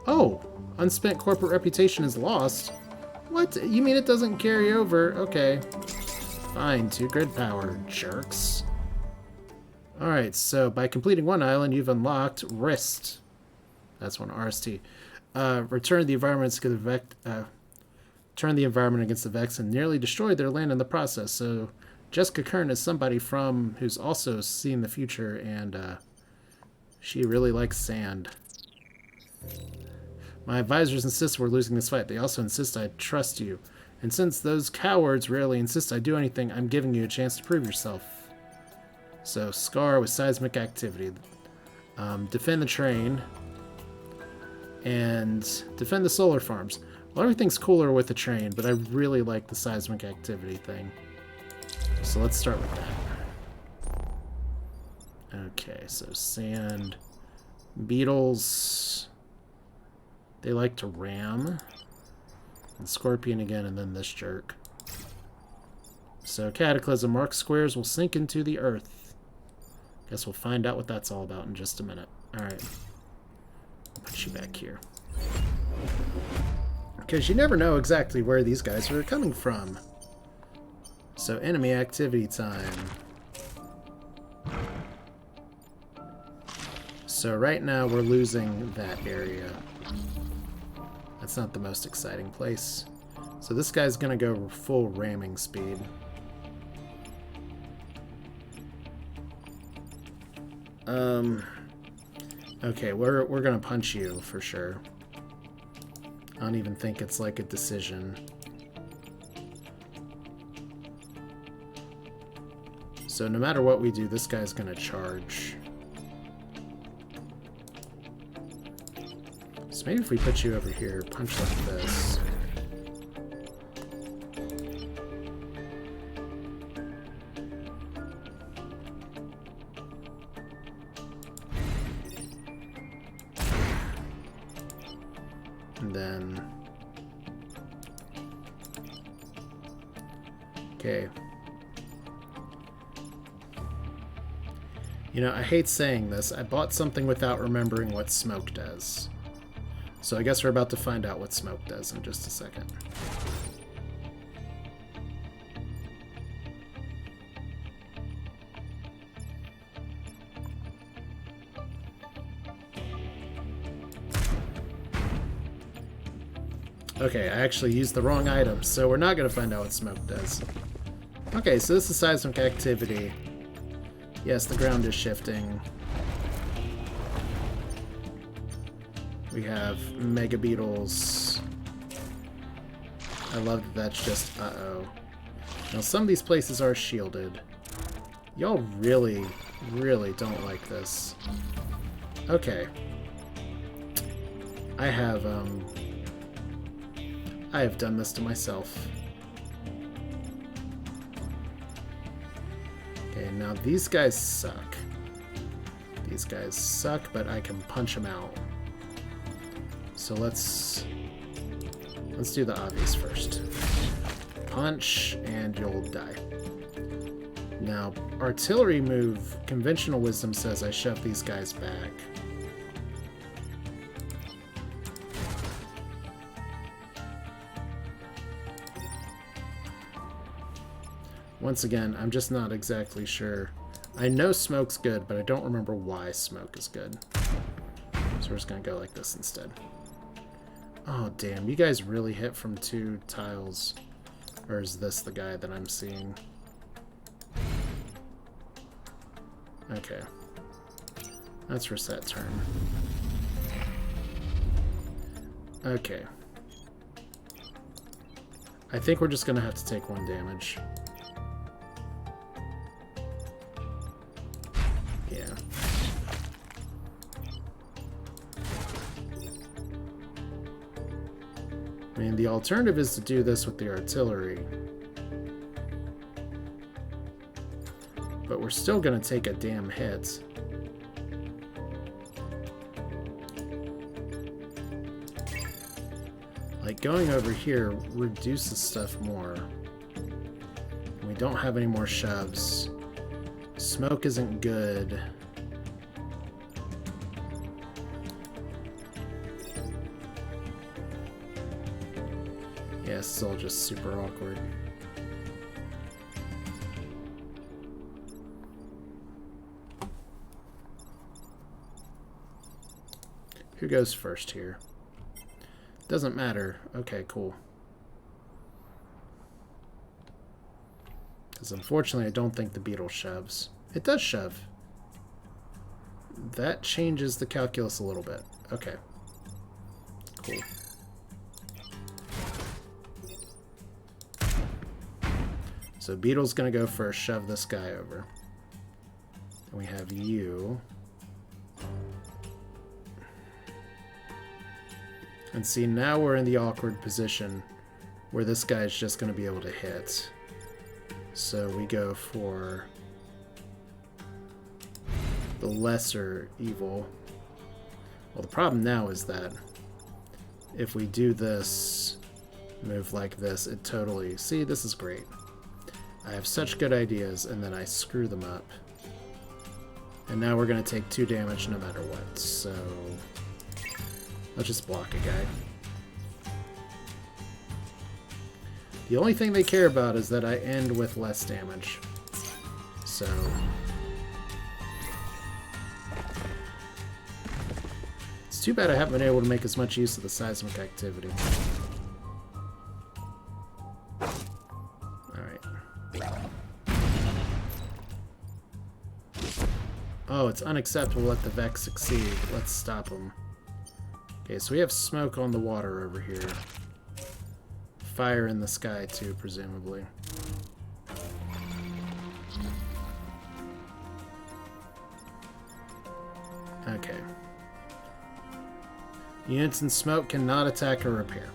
Oh, unspent corporate reputation is lost. What? You mean it doesn't carry over? Okay. Fine, 2 grid power, jerks. Alright, so by completing one island, you've unlocked Wrist. That's one, RST. Return the environment against the Vex and nearly destroyed their land in the process. So Jessica Kern is somebody who's also seen the future, and she really likes sand. My advisors insist we're losing this fight. They also insist I trust you. And since those cowards rarely insist I do anything, I'm giving you a chance to prove yourself. So, Scar with seismic activity. Defend the train. And defend the solar farms. Well, everything's cooler with the train, but I really like the seismic activity thing. So let's start with that. Okay, so sand. Beetles. They like to ram. And Scorpion again, and then this jerk. So Cataclysm. Marked squares will sink into the earth. Guess we'll find out what that's all about in just a minute. Alright. I'll put you back here. Because you never know exactly where these guys are coming from. So enemy activity time. So right now we're losing that area. That's not the most exciting place. So this guy's gonna go full ramming speed. Okay, we're gonna punch you for sure. I don't even think it's like a decision. So no matter what we do, this guy's gonna charge. So maybe if we put you over here, punch like this. And then... Okay. You know, I hate saying this. I bought something without remembering what smoke does. So I guess we're about to find out what smoke does in just a second. Okay, I actually used the wrong item, so we're not going to find out what smoke does. Okay, so this is seismic activity. Yes, the ground is shifting. We have mega beetles. I love that that's just uh-oh. Now some of these places are shielded. Y'all really, really don't like this. Okay. I have done this to myself. Okay, now these guys suck. These guys suck, but I can punch them out. So let's do the obvious first. Punch, and you'll die. Now, artillery move, conventional wisdom says I shove these guys back. Once again, I'm just not exactly sure. I know smoke's good, but I don't remember why smoke is good. So we're just gonna go like this instead. Oh, damn. You guys really hit from 2 tiles. Or is this the guy that I'm seeing? Okay. Let's reset turn. Okay. I think we're just gonna have to take 1 damage. Yeah. I mean, the alternative is to do this with the artillery. But we're still gonna take a damn hit. Like, going over here reduces stuff more. We don't have any more shoves. Smoke isn't good. Yeah, it's all just super awkward. Who goes first here? Doesn't matter. Okay, cool. Because unfortunately I don't think the beetle shoves. It does shove. That changes the calculus a little bit. Okay. Cool. So beetle's gonna go first, shove this guy over. And we have you. And see, now we're in the awkward position where this guy's just going to be able to hit. So we go for the lesser evil. Well, the problem now is that if we do this, move like this, it totally... See, this is great. I have such good ideas, and then I screw them up. And now we're going to take 2 damage no matter what, so... Let's just block a guy. The only thing they care about is that I end with less damage. So... it's too bad I haven't been able to make as much use of the seismic activity. Oh, it's unacceptable to let the Vex succeed. Let's stop them. Okay, so we have smoke on the water over here. Fire in the sky, too, presumably. Okay. Units in smoke cannot attack or repair.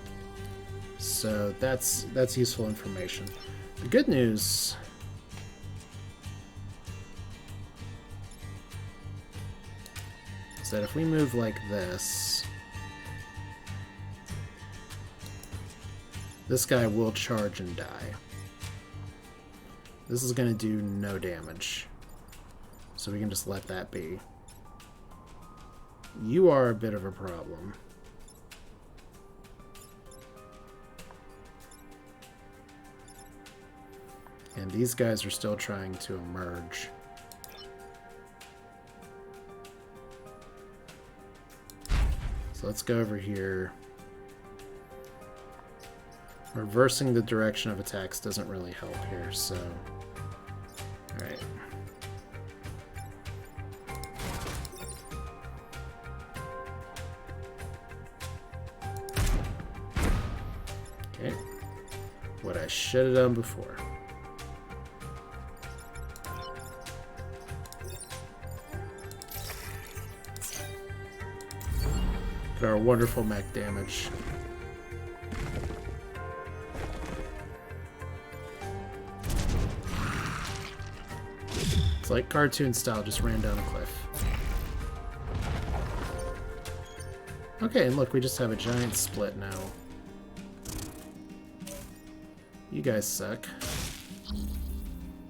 So that's useful information. The good news... that if we move like this, this guy will charge and die. This is going to do no damage, so we can just let that be. You are a bit of a problem. And these guys are still trying to emerge. So let's go over here. Reversing the direction of attacks doesn't really help here, so... Alright. Okay. What I should have done before. Our wonderful mech damage. It's like cartoon style, just ran down a cliff. Okay, and look, we just have a giant split now. You guys suck.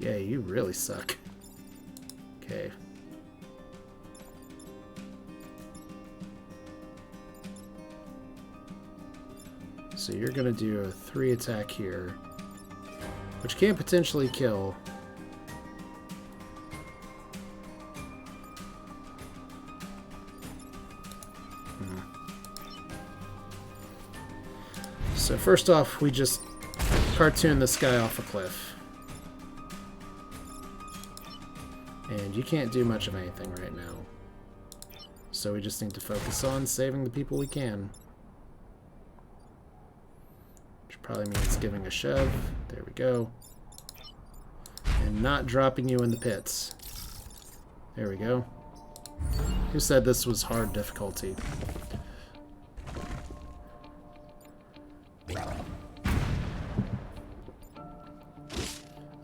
Yeah, you really suck. Okay. So you're going to do a 3 attack here, which can potentially kill. So first off, we just cartoon this guy off a cliff. And you can't do much of anything right now. So we just need to focus on saving the people we can. Probably means giving a shove. There we go. And not dropping you in the pits. There we go. Who said this was hard difficulty?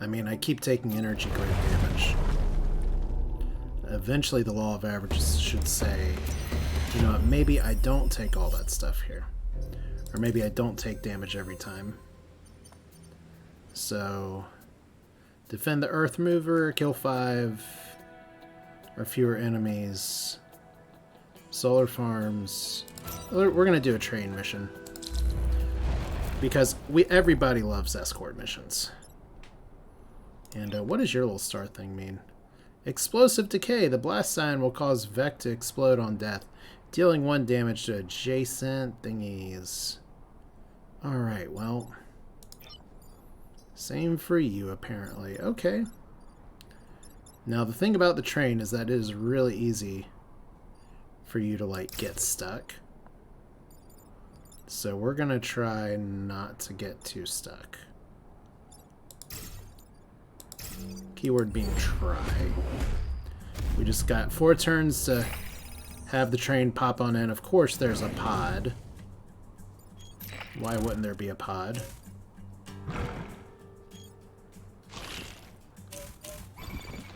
I mean, I keep taking energy grade damage. Eventually the law of averages should say, you know what, maybe I don't take all that stuff here. Or maybe I don't take damage every time. So, defend the Earth Mover, kill 5 or fewer enemies. Solar farms. We're gonna do a train mission. Because everybody loves escort missions. And what does your little star thing mean? Explosive decay. The blast sign will cause Vec to explode on death, dealing 1 damage to adjacent thingies. Alright, well. Same for you, apparently. Okay. Now, the thing about the train is that it is really easy for you to, like, get stuck. So we're gonna try not to get too stuck. Keyword being try. We just got 4 turns to have the train pop on in. Of course there's a pod. Why wouldn't there be a pod?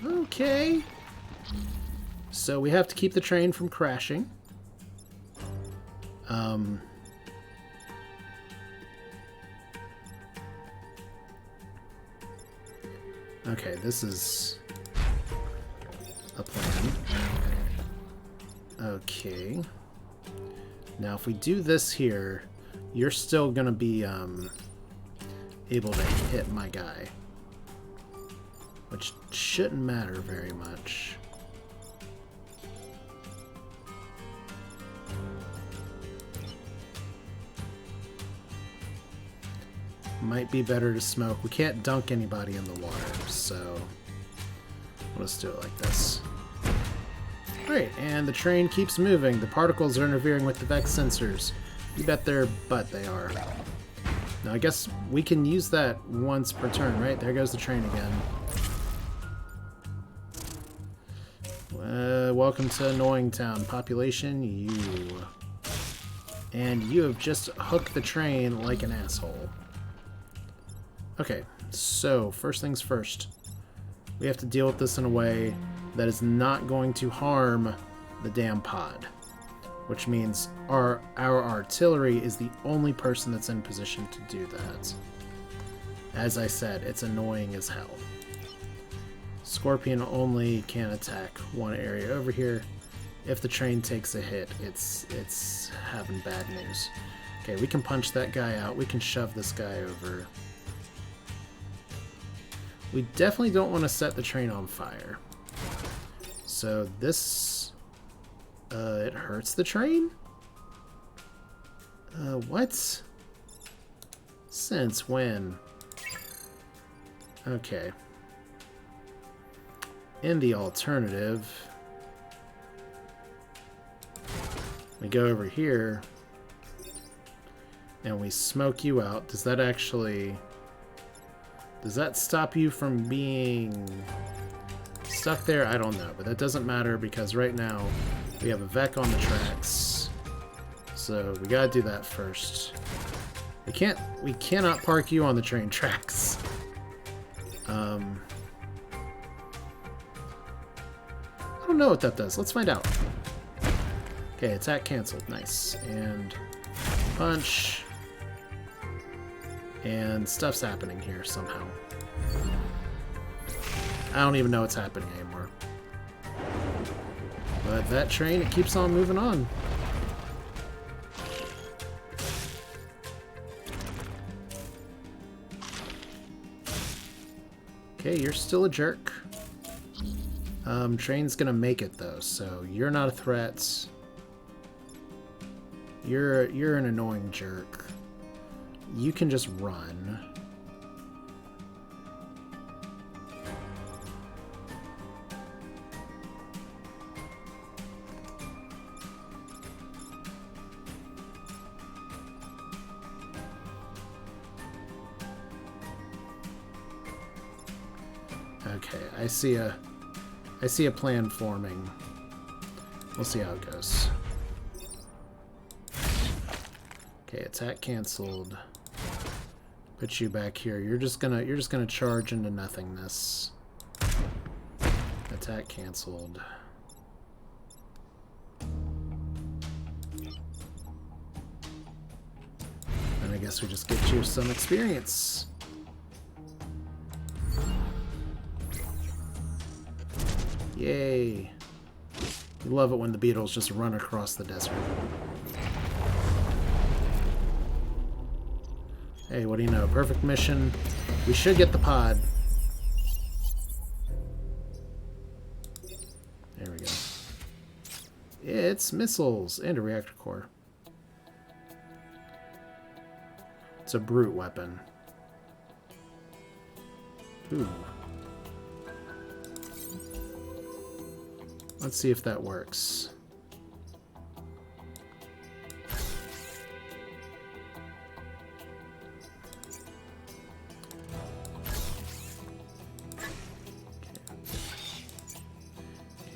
Okay. So we have to keep the train from crashing. Okay, this is a plan. Okay. Now if we do this here, you're still gonna be able to hit my guy. Which shouldn't matter very much. Might be better to smoke. We can't dunk anybody in the water, so let's do it like this. Alright, and the train keeps moving. The particles are interfering with the Vex sensors. You bet their butt they are. Now I guess we can use that once per turn, right? There goes the train again. Welcome to Annoying Town. Population, you. And you have just hooked the train like an asshole. Okay, so first things first. We have to deal with this in a way that is not going to harm the damn pod. Which means our artillery is the only person that's in position to do that. As I said, it's annoying as hell. Scorpion only can attack one area over here. If the train takes a hit, it's having bad news. Okay, we can punch that guy out. We can shove this guy over. We definitely don't want to set the train on fire. So this... it hurts the train? What? Since when? Okay. In the alternative, we go over here and we smoke you out. Does that actually... Does that stop you from being stuck there? I don't know, but that doesn't matter because right now we have a Vec on the tracks. So we gotta do that first. We cannot park you on the train tracks. I don't know what that does. Let's find out. Okay, attack canceled. Nice. And punch. And stuff's happening here somehow. I don't even know what's happening anymore. But that train, it keeps on moving on. Okay, you're still a jerk. Train's gonna make it though, so you're not a threat. You're an annoying jerk. You can just run. Okay, I see a plan forming. We'll see how it goes. Okay, attack canceled. Put you back here. You're just gonna charge into nothingness. Attack canceled. And I guess we just get you some experience. Yay. You love it when the beetles just run across the desert. Hey, what do you know? Perfect mission. We should get the pod. There we go. It's missiles and a reactor core. It's a brute weapon. Ooh. Let's see if that works.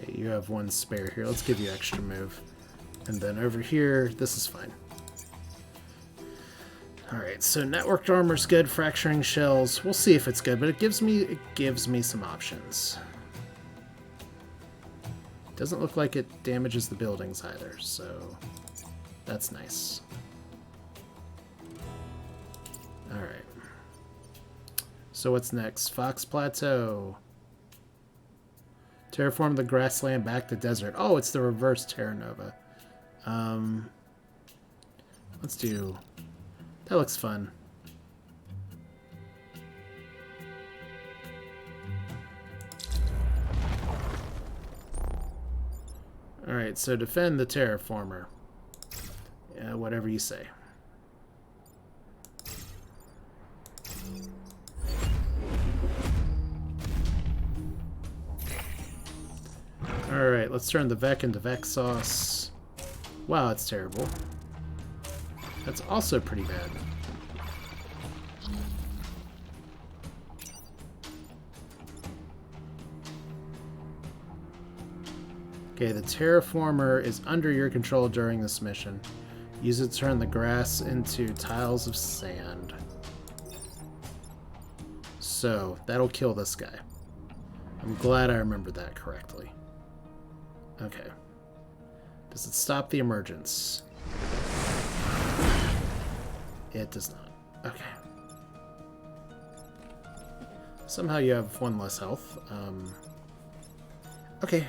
Okay, you have one spare here. Let's give you extra move. And then over here, this is fine. Alright, so networked armor's good, fracturing shells. We'll see if it's good, but it gives me some options. Doesn't look like it damages the buildings either, so that's nice. Alright. So what's next? Fox Plateau. Terraform the grassland back to desert. Oh, it's the reverse Terra Nova. Let's do... That looks fun. Alright, so defend the terraformer. Yeah, whatever you say. Alright, let's turn the Vec into Vec sauce. Wow, that's terrible. That's also pretty bad. Okay, the terraformer is under your control during this mission. Use it to turn the grass into tiles of sand. So, that'll kill this guy. I'm glad I remembered that correctly. Okay. Does it stop the emergence? It does not. Okay. Somehow you have one less health. Okay.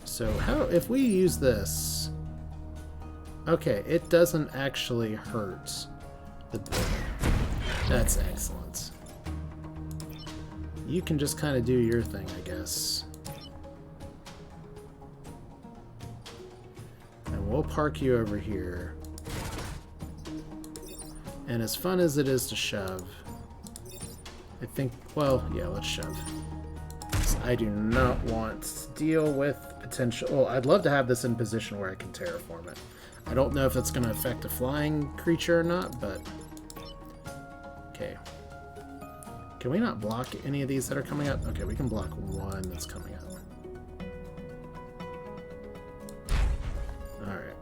So how, if we use this, okay, it doesn't actually hurt the building. That's excellent. You can just kind of do your thing, I guess. And we'll park you over here. And as fun as it is to shove, I think, well, yeah, let's shove. I do not want to deal with potential... Well, I'd love to have this in position where I can terraform it. I don't know if that's going to affect a flying creature or not, but... Okay. Can we not block any of these that are coming up? Okay, we can block one that's coming up. Alright.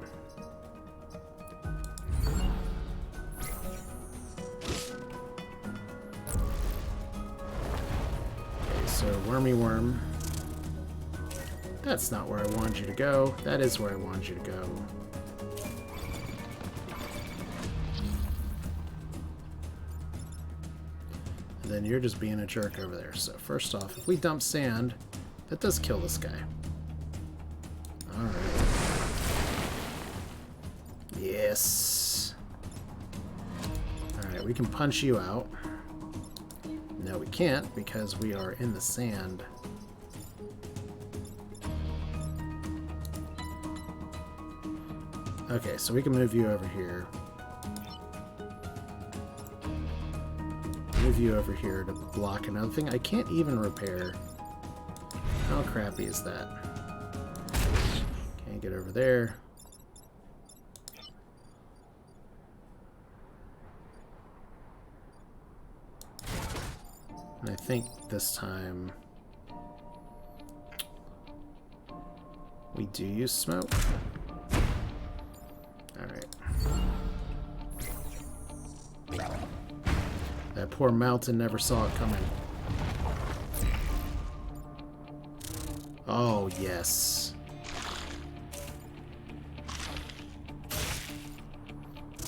Okay, so Wormy Worm. That's not where I wanted you to go. That is where I wanted you to go. And then you're just being a jerk over there. So first off, if we dump sand, that does kill this guy. Alright. Yes. Alright, we can punch you out. No, we can't because we are in the sand. Okay, so we can move you over here. Move you over here to block another thing. I can't even repair. How crappy is that? Can't get over there. And I think this time we do use smoke. Alright. That poor mountain never saw it coming. Oh, yes.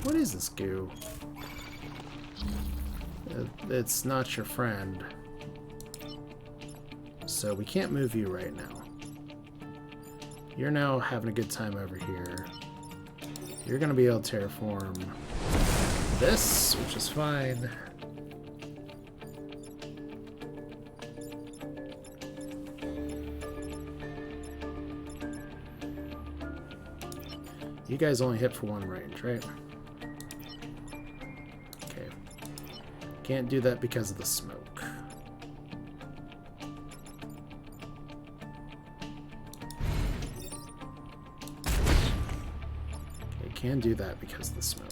What is this goo? It's not your friend. So we can't move you right now. You're now having a good time over here. You're going to be able to terraform this, which is fine. You guys only hit for one range, right? Okay. Can't do that because of the smoke. Okay, can do that because of the smoke.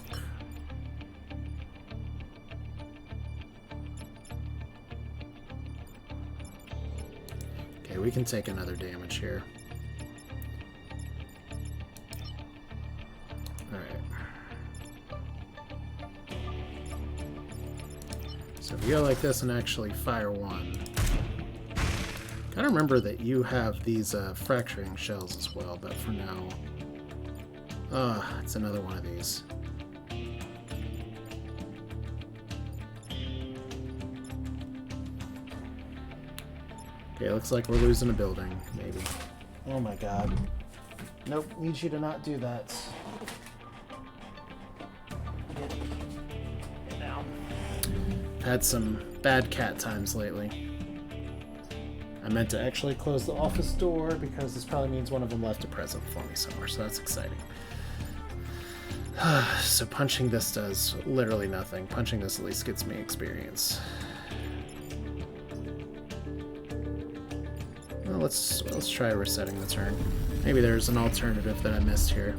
Okay, we can take another damage here. So if you go like this and actually fire one. Gotta remember that you have these fracturing shells as well, but for now... it's another one of these. Okay, looks like we're losing a building, maybe. Oh my god. Nope, need you to not do that. Get down. Had some bad cat times lately. I meant to actually close the office door because this probably means one of them left a present for me somewhere, so that's exciting. So punching this does literally nothing. Punching this at least gets me experience. Well, let's try resetting the turn. Maybe there's an alternative that I missed here.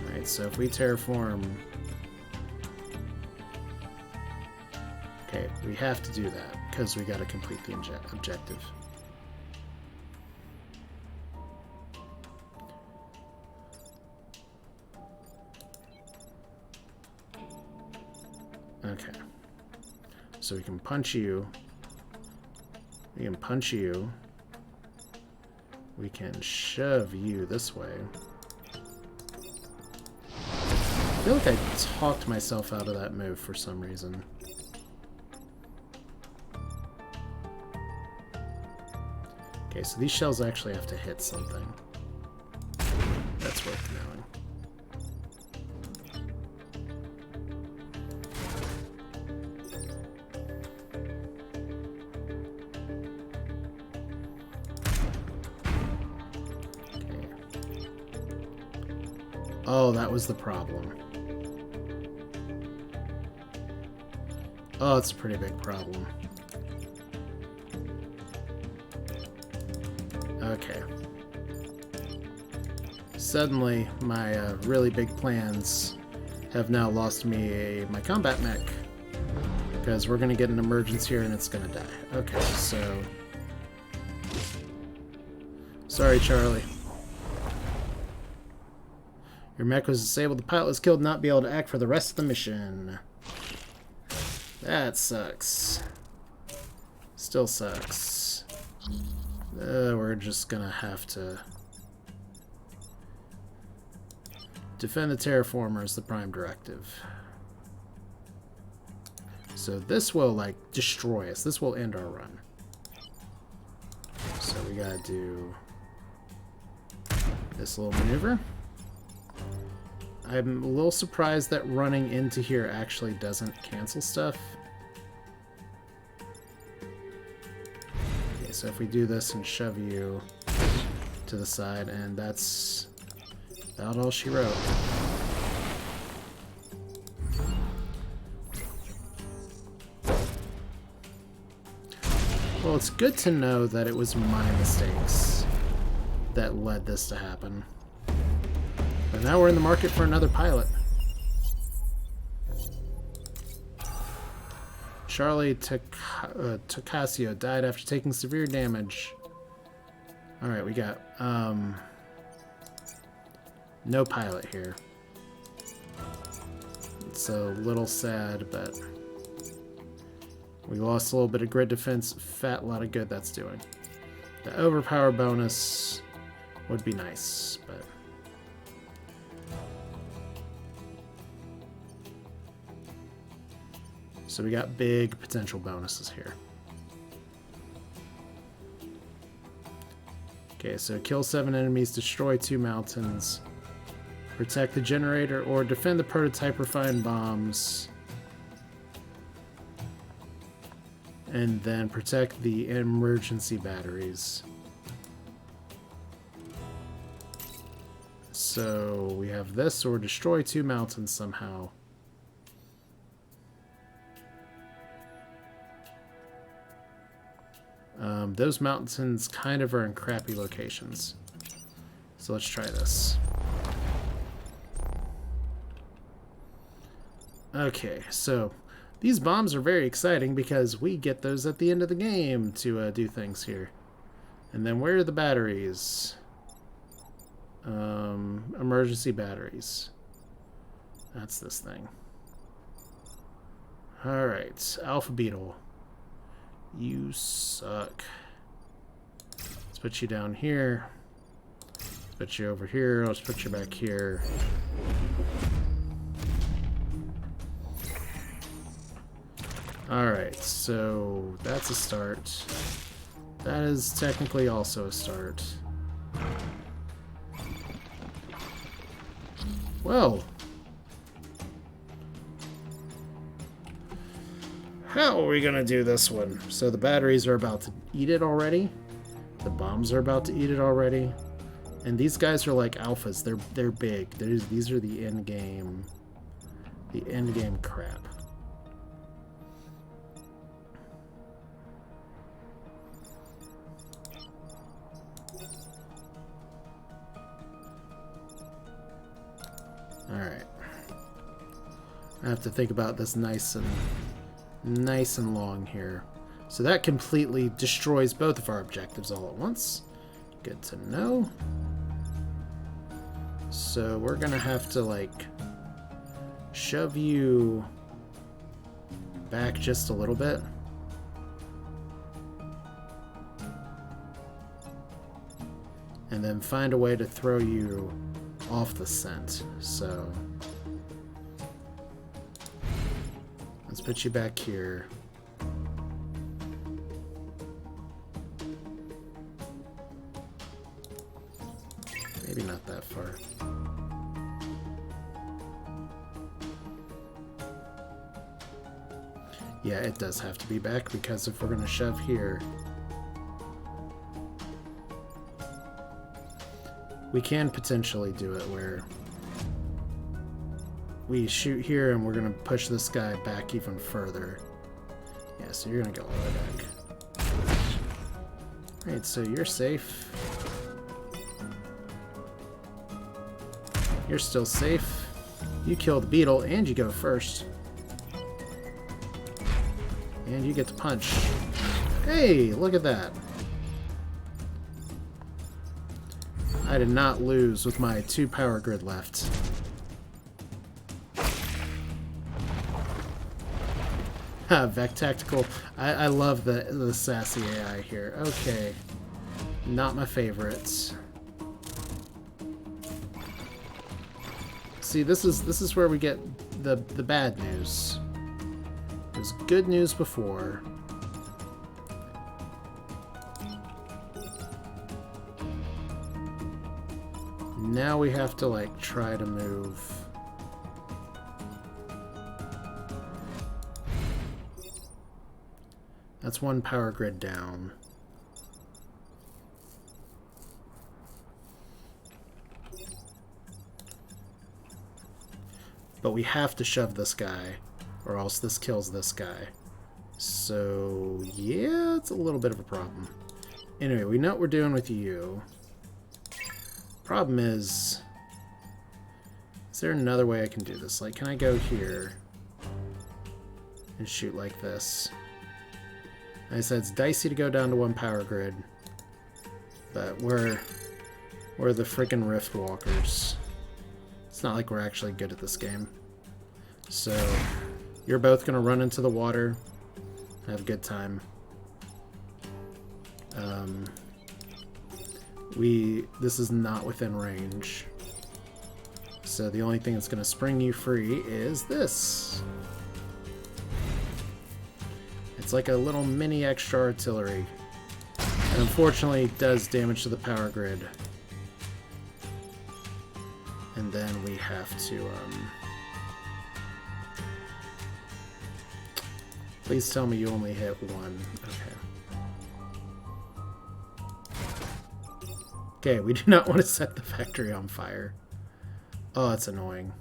Alright, so if we terraform... Okay, we have to do that, because we gotta complete the objective. Okay. So we can punch you. We can punch you. We can shove you this way. I feel like I talked myself out of that move for some reason. Okay, so these shells actually have to hit something. That's worth knowing. Okay. Oh, that was the problem. Oh, it's a pretty big problem. Okay. Suddenly, my really big plans have now lost me my combat mech. Because we're going to get an emergence here and it's going to die. Okay, so... Sorry, Charlie. Your mech was disabled. The pilot was killed, not be able to act for the rest of the mission. That sucks. Still sucks. We're just gonna have to defend the terraformer as the prime directive. So this will, like, destroy us. This will end our run. So we gotta do this little maneuver. I'm a little surprised that running into here actually doesn't cancel stuff. Okay, so if we do this and shove you to the side, and that's about all she wrote. Well, it's good to know that it was my mistakes that led this to happen. But now we're in the market for another pilot. Charlie Tocasio died after taking severe damage. Alright, we got no pilot here. It's a little sad, but we lost a little bit of grid defense. Fat lot of good that's doing. The overpower bonus would be nice, but so we got big potential bonuses here. Okay, so kill 7 enemies, destroy 2 mountains, protect the generator, or defend the prototype refined bombs, and then protect the emergency batteries. So we have this, or destroy 2 mountains somehow. Those mountains kind of are in crappy locations. So let's try this. Okay, so these bombs are very exciting because we get those at the end of the game to do things here. And then where are the batteries? Emergency batteries. That's this thing. Alright, Alpha Beetle. You suck. Let's put you down here. Let's put you over here. Let's put you back here. Alright, so that's a start. That is technically also a start. Well, how are we gonna do this one? So the batteries are about to eat it already. The bombs are about to eat it already. And these guys are like alphas. They're big. These are the end game. The end game crap. All right. I have to think about this nice and long here. So that completely destroys both of our objectives all at once. Good to know. So we're gonna have to like shove you back just a little bit. And then find a way to throw you off the scent. So let's put you back here. Maybe not that far. Yeah, it does have to be back because if we're going to shove here, we can potentially do it where we shoot here and we're going to push this guy back even further. Yeah, so you're going to go all the way back. Alright, so you're safe. You're still safe. You kill the beetle and you go first. And you get to punch. Hey, look at that. I did not lose with my 2 power grid left. Vec Tactical. I love the sassy AI here. Okay. Not my favorites. See, this is where we get the bad news. There's good news before. Now we have to like try to move. That's 1 power grid down. But we have to shove this guy, or else this kills this guy. So, yeah, it's a little bit of a problem. Anyway, we know what we're doing with you. Problem is there another way I can do this? Like, can I go here and shoot like this? Like I said, it's dicey to go down to 1 power grid, but we're the frickin' Rift Walkers. It's not like we're actually good at this game. So, you're both gonna run into the water, have a good time. This is not within range. So the only thing that's gonna spring you free is this. It's like a little mini extra artillery. And unfortunately it does damage to the power grid. And then we have to, please tell me you only hit 1. Okay. Okay, we do not want to set the factory on fire. Oh, that's annoying.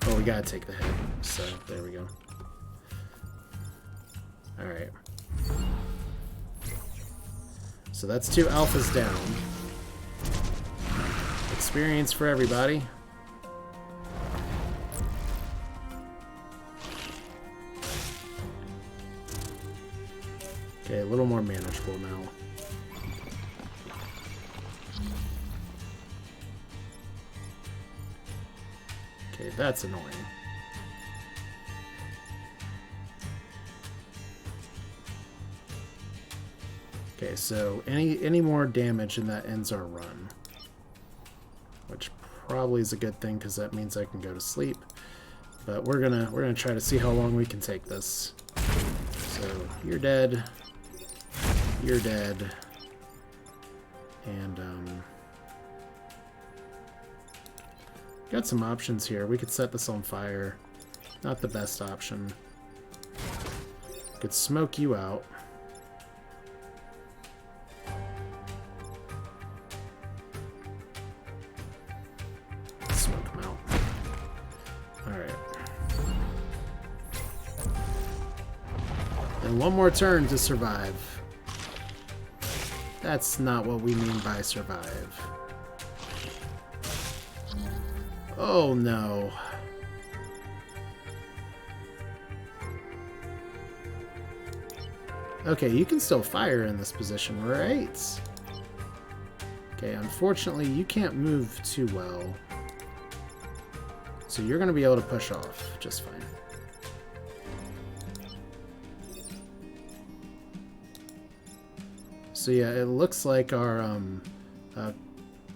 Oh, we gotta take the hit. So, there we go. Alright. So that's 2 alphas down. Experience for everybody. Okay, a little more manageable now. Okay, that's annoying. Okay, so any more damage and that ends our run. Which probably is a good thing because that means I can go to sleep. But we're gonna try to see how long we can take this. So, you're dead. You're dead. And, got some options here. We could set this on fire. Not the best option. Could smoke you out. Smoke him out. Alright. And one more turn to survive. That's not what we mean by survive. Oh no. Okay, you can still fire in this position, right? Okay, unfortunately, you can't move too well. So you're going to be able to push off just fine. So yeah, it looks like our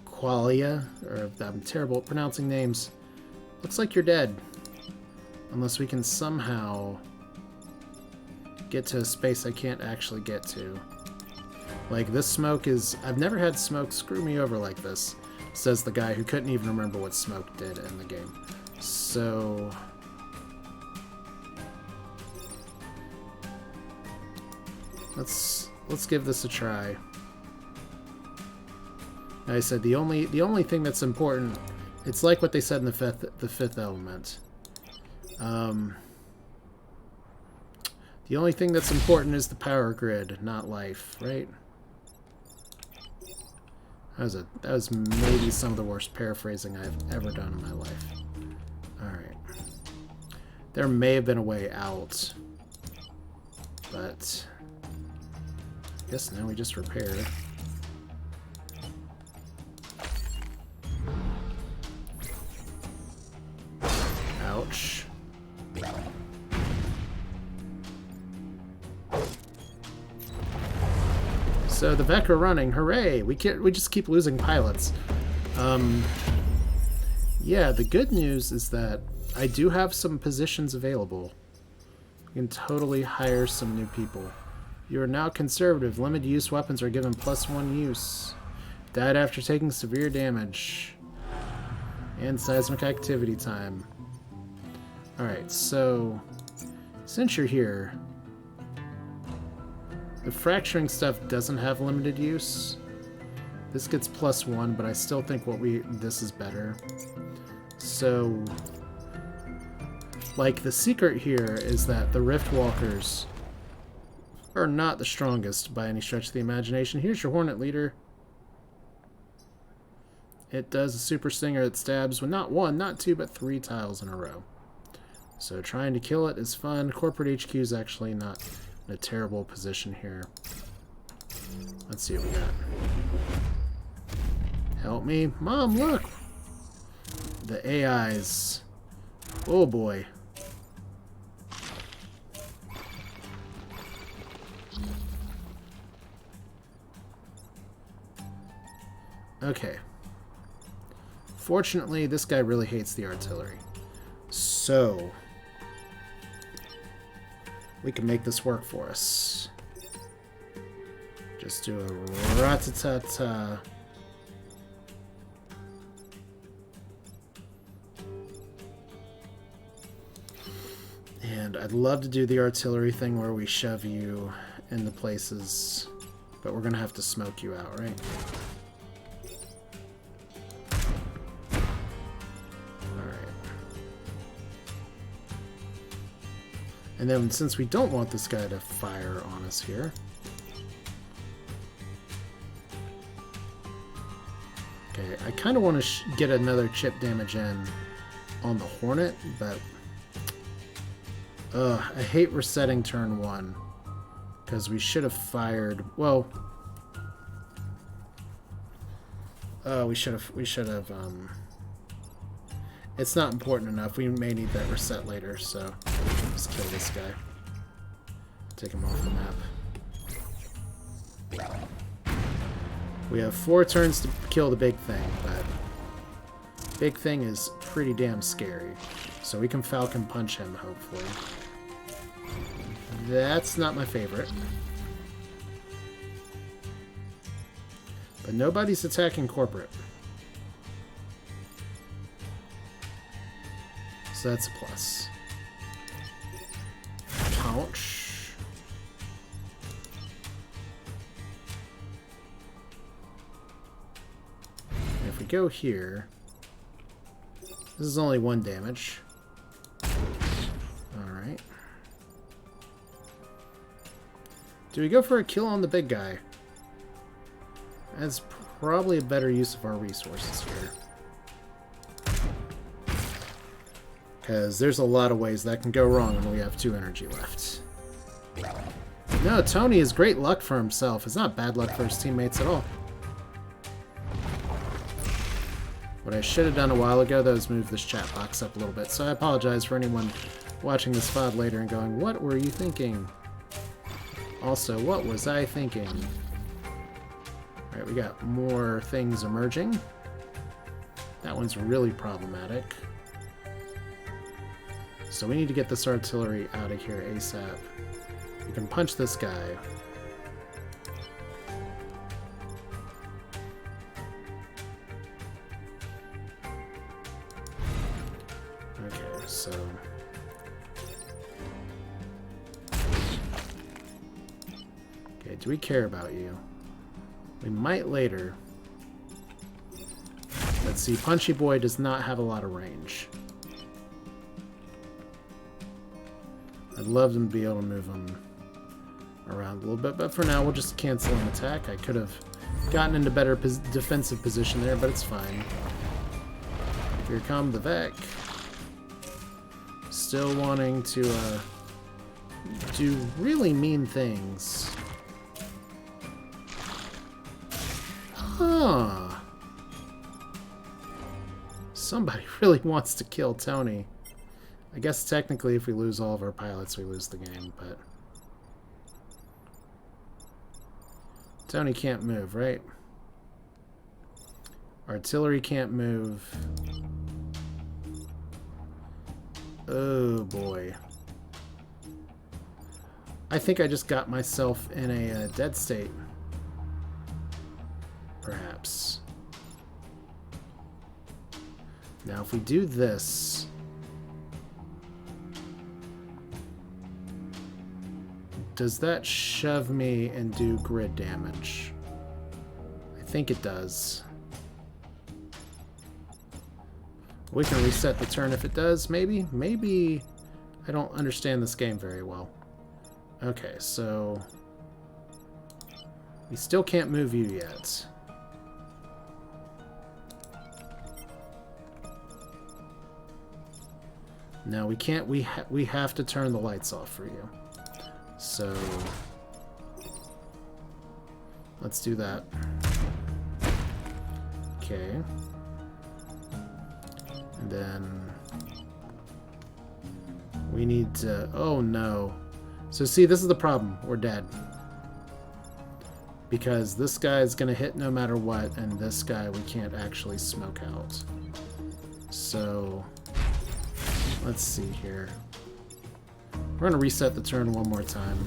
Qualia, or I'm terrible at pronouncing names, looks like you're dead. Unless we can somehow get to a space I can't actually get to. Like, this smoke is... I've never had smoke screw me over like this, says the guy who couldn't even remember what smoke did in the game. So... Let's give this a try. Like I said, the only thing that's important, it's like what they said in the fifth element. The only thing that's important is the power grid, not life, right? That was maybe some of the worst paraphrasing I've ever done in my life. Alright. There may have been a way out, but I guess now we just repair it. Ouch. So the Vec are running, hooray! We just keep losing pilots. Yeah, the good news is that I do have some positions available. We can totally hire some new people. You are now conservative. Limited use weapons are given +1 use. Died after taking severe damage. And seismic activity time. Alright, so since you're here, the fracturing stuff doesn't have limited use. This gets +1, but I still think this is better. So, like, the secret here is that the Rift Walkers are not the strongest by any stretch of the imagination. Here's your Hornet Leader. It does a Super Stinger that stabs with not 1, not 2, but 3 tiles in a row. So trying to kill it is fun. Corporate HQ is actually not in a terrible position here. Let's see what we got. Help me. Mom, look! The AIs. Oh boy. Okay. Fortunately, this guy really hates the artillery. So we can make this work for us. Just do a rat-a-tat-ta. And I'd love to do the artillery thing where we shove you into places, but we're gonna have to smoke you out, right? And then, since we don't want this guy to fire on us here... Okay, I kind of want to get another chip damage in on the Hornet, but... I hate resetting turn 1. Because we should have fired... Well... we should have, It's not important enough. We may need that reset later, so... Let's kill this guy. Take him off the map. We have 4 turns to kill the big thing, but big thing is pretty damn scary. So we can Falcon Punch him, hopefully. That's not my favorite. But nobody's attacking corporate. So that's a plus. Ouch. And if we go here, this is only 1 damage. Alright. Do we go for a kill on the big guy? That's probably a better use of our resources here. Because there's a lot of ways that can go wrong when we have 2 energy left. No, Tony is great luck for himself. It's not bad luck for his teammates at all. What I should have done a while ago, though, is move this chat box up a little bit. So I apologize for anyone watching this VOD later and going, what were you thinking? Also, what was I thinking? Alright, we got more things emerging. That one's really problematic. So we need to get this artillery out of here ASAP. We can punch this guy. Okay, so... Okay, do we care about you? We might later. Let's see, Punchy Boy does not have a lot of range. I'd love to be able to move him around a little bit, but for now we'll just cancel an attack. I could have gotten into better defensive position there, but it's fine. Here come the Vec. Still wanting to do really mean things. Huh. Somebody really wants to kill Tony. I guess technically if we lose all of our pilots, we lose the game, but... Tony can't move, right? Artillery can't move. Oh, boy. I think I just got myself in a dead state. Perhaps. Now, if we do this... Does that shove me and do grid damage? I think it does. We can reset the turn if it does, maybe? Maybe I don't understand this game very well. Okay, so... We still can't move you yet. No, we can't. We have to turn the lights off for you. So let's do that. Okay. And then we need to... Oh, no. So see, this is the problem. We're dead. Because this guy's going to hit no matter what, and this guy we can't actually smoke out. So... Let's see here. We're going to reset the turn one more time.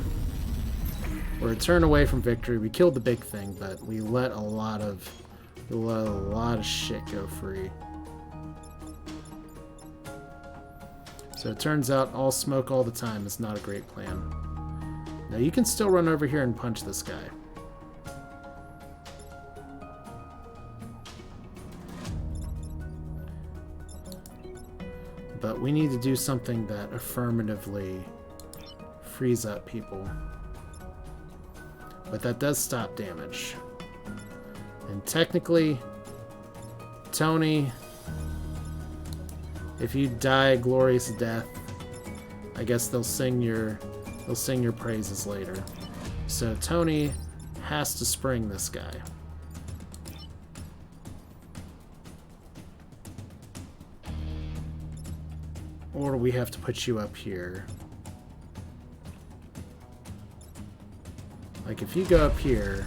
We're a turn away from victory. We killed the big thing, but we let a lot of shit go free. So it turns out all smoke all the time is not a great plan. Now you can still run over here and punch this guy. But we need to do something that affirmatively frees up people. But that does stop damage. And technically, Tony, if you die a glorious death, I guess they'll sing your praises later. So Tony has to spring this guy. Or we have to put you up here. Like, if you go up here,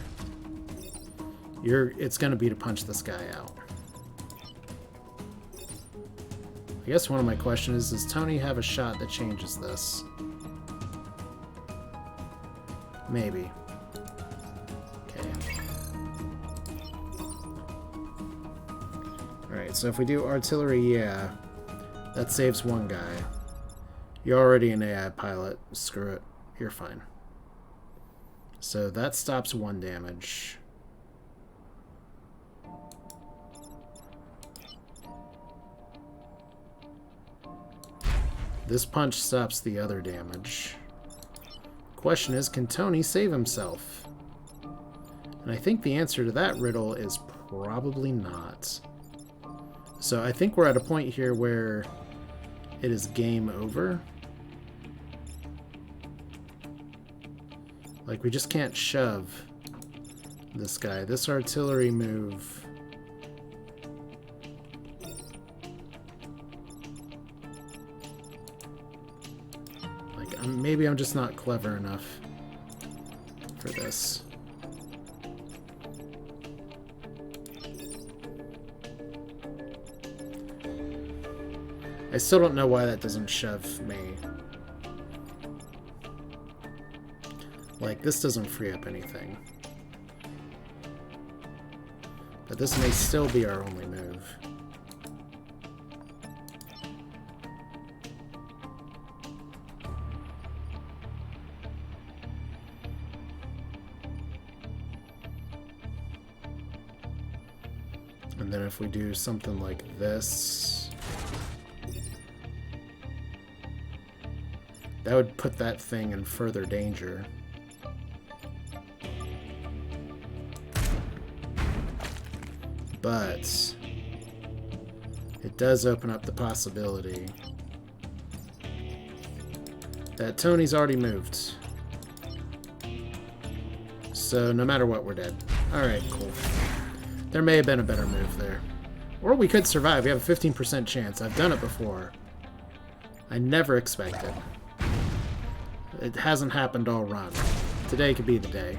it's going to be to punch this guy out. I guess one of my questions is, does Tony have a shot that changes this? Maybe. Okay. Alright, so if we do artillery, yeah. That saves one guy. You're already an AI pilot. Screw it. You're fine. So that stops 1 damage. This punch stops the other damage. Question is, can Tony save himself? And I think the answer to that riddle is probably not. So I think we're at a point here where it is game over. Like, we just can't shove this guy. This artillery move... Like, maybe I'm just not clever enough for this. I still don't know why that doesn't shove me. Like, this doesn't free up anything. But this may still be our only move. And then if we do something like this, that would put that thing in further danger. But it does open up the possibility that Tony's already moved. So no matter what, we're dead. Alright, cool. There may have been a better move there. Or we could survive. We have a 15% chance. I've done it before. I never expected. It hasn't happened all run. Today could be the day.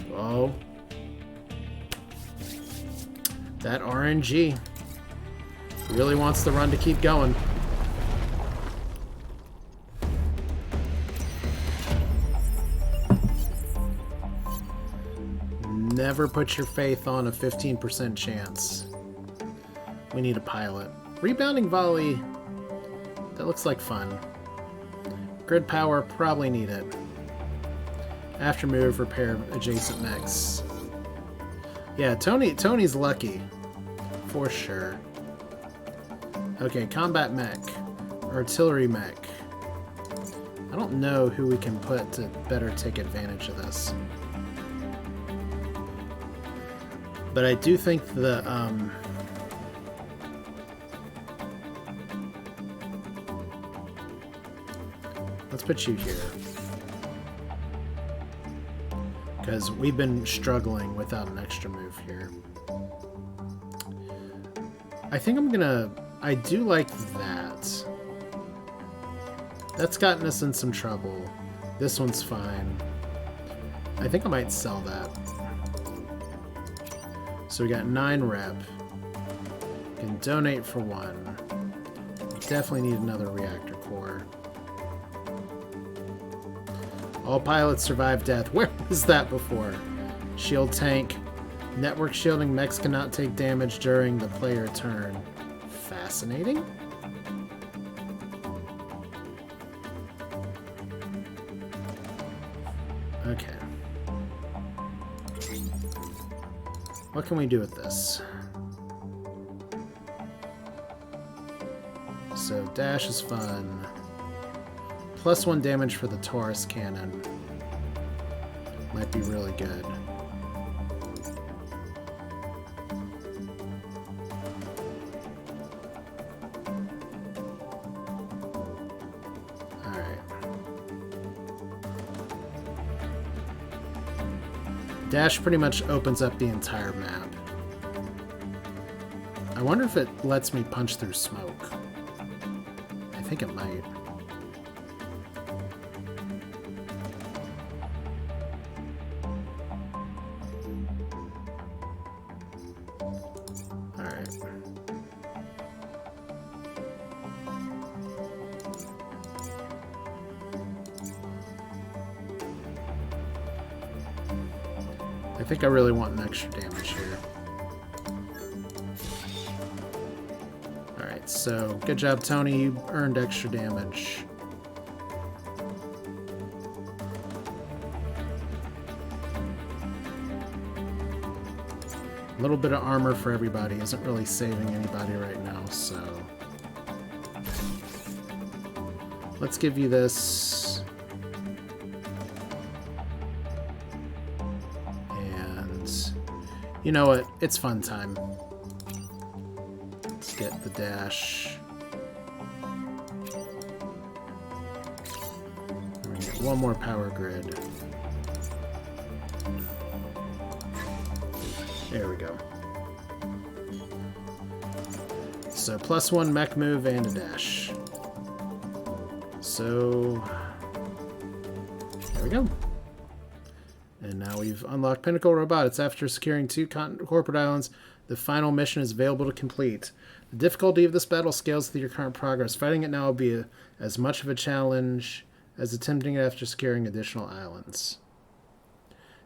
Whoa. That RNG really wants the run to keep going. Never put your faith on a 15% chance. We need a pilot. Rebounding volley. That looks like fun. Grid power, probably need it. After move, repair adjacent mechs. Yeah, Tony's lucky. For sure. Okay, combat mech. Artillery mech. I don't know who we can put to better take advantage of this. But I do think the, let's put you here. Because we've been struggling without an extra move here. I think I'm gonna... I do like that. That's gotten us in some trouble. This one's fine. I think I might sell that. So we got 9 rep. Can donate for 1. Definitely need another reactor core. All pilots survive death. Where was that before? Shield tank. Network shielding. Mechs cannot take damage during the player turn. Fascinating. Okay. What can we do with this? So dash is fun. +1 damage for the Taurus cannon. Might be really good. Alright. Dash pretty much opens up the entire map. I wonder if it lets me punch through smoke. I think it might. I think I really want an extra damage here. Alright, so good job, Tony. You earned extra damage. A little bit of armor for everybody isn't really saving anybody right now, so... Let's give you this. And... You know what? It's fun time. Let's get the dash. We're gonna get one more power grid. There we go. So +1 mech move and a dash. So there we go. And now we've unlocked Pinnacle Robotics. After securing 2 corporate islands, the final mission is available to complete. The difficulty of this battle scales with your current progress. Fighting it now will be as much of a challenge as attempting it after securing additional islands.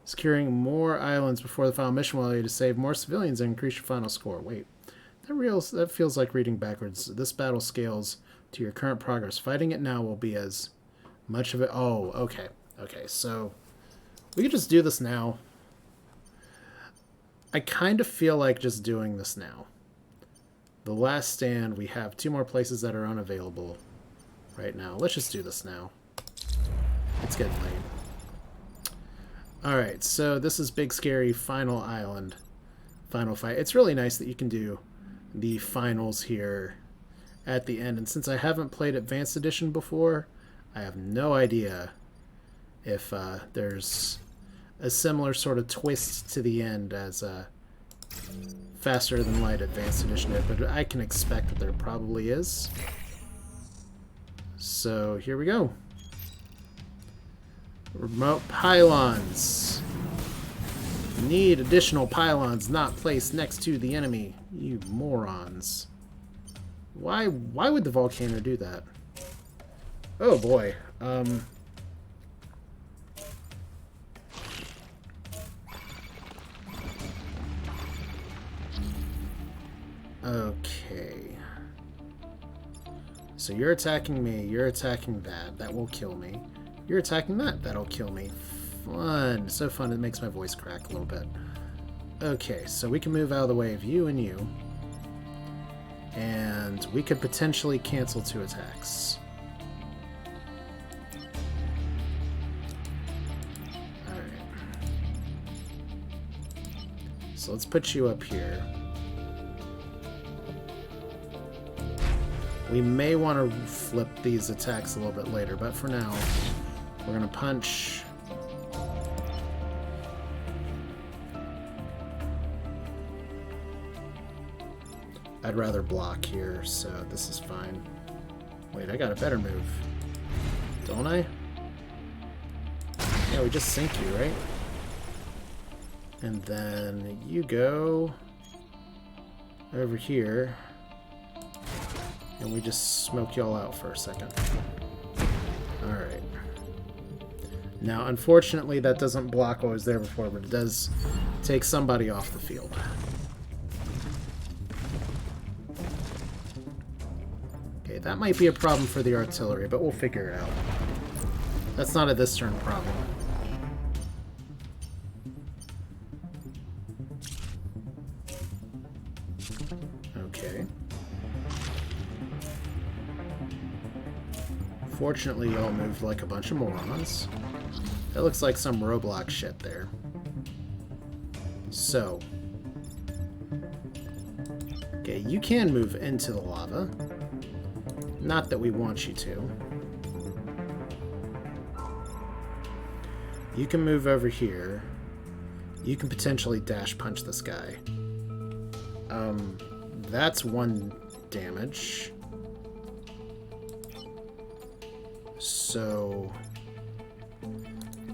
Securing more islands before the final mission will allow you to save more civilians and increase your final score. Wait, that feels like reading backwards. This battle scales to your current progress. Fighting it now will be as much of it... Oh, okay. Okay, so we could just do this now. I kind of feel like just doing this now. The last stand, we have 2 more places that are unavailable right now. Let's just do this now. It's getting late. Alright, so this is Big Scary Final Island. Final fight. It's really nice that you can do the finals here at the end. And since I haven't played Advanced Edition before, I have no idea if there's a similar sort of twist to the end as Faster Than Light Advanced Edition did, but I can expect that there probably is. So here we go. Remote pylons. Need additional pylons not placed next to the enemy. You morons. Why would the volcano do that? Oh boy. Okay. So you're attacking me, you're attacking that. That will kill me. You're attacking that. That'll kill me. Fun. So fun, it makes my voice crack a little bit. Okay, so we can move out of the way of you and you. And we could potentially cancel 2 attacks. Alright. So let's put you up here. We may want to flip these attacks a little bit later, but for now, we're going to punch. I'd rather block here, so this is fine. Wait, I got a better move. Don't I? Yeah, we just sink you, right? And then you go over here. And we just smoke y'all out for a second. Alright. Now, unfortunately, that doesn't block what was there before, but it does take somebody off the field. Okay, that might be a problem for the artillery, but we'll figure it out. That's not a this turn problem. Okay. Fortunately, y'all moved like a bunch of morons. That looks like some Roblox shit there. So. Okay, you can move into the lava. Not that we want you to. You can move over here. You can potentially dash punch this guy. That's 1 damage. So,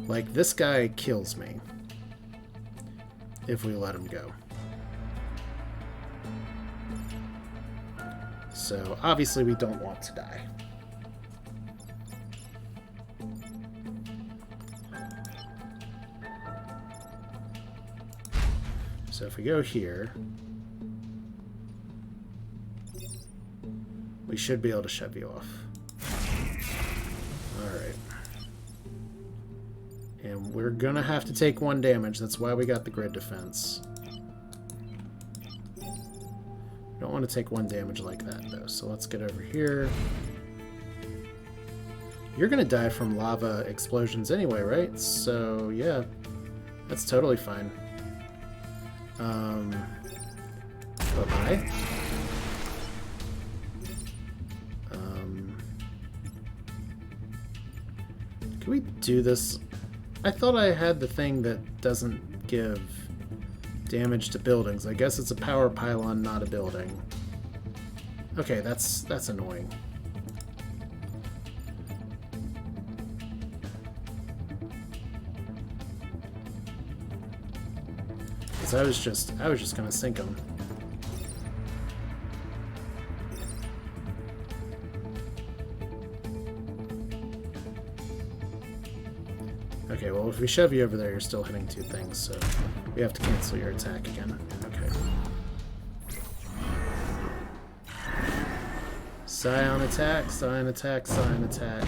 like, this guy kills me if we let him go. So, obviously, we don't want to die. So if we go here, we should be able to shove you off. Alright. And we're gonna have to take 1 damage. That's why we got the grid defense. We don't want to take 1 damage like that, though. So let's get over here. You're gonna die from lava explosions anyway, right? So, yeah. That's totally fine. Bye-bye. Can we do this? I thought I had the thing that doesn't give damage to buildings. I guess it's a power pylon, not a building. Okay, that's annoying. Because I was just gonna sink them. Okay, well, if we shove you over there, you're still hitting 2 things, so we have to cancel your attack again. Okay. Scion attack, Scion attack, Scion attack.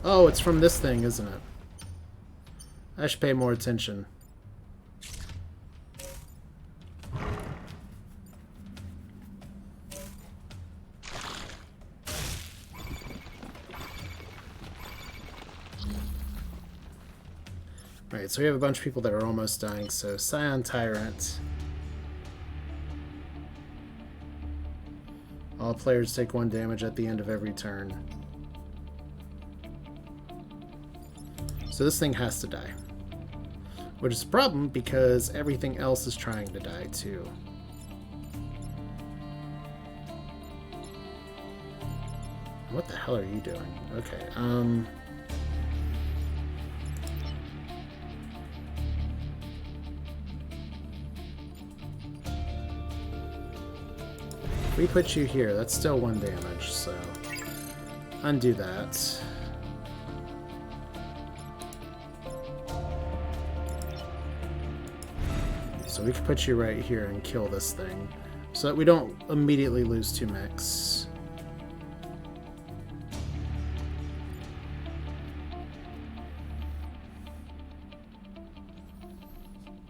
Oh, it's from this thing, isn't it? I should pay more attention. Right, so we have a bunch of people that are almost dying, so Scion Tyrant. All players take 1 damage at the end of every turn. So this thing has to die. Which is a problem because everything else is trying to die too. What the hell are you doing? Okay, if we put you here, that's still 1 damage, so undo that. So we can put you right here and kill this thing, so that we don't immediately lose 2 mechs.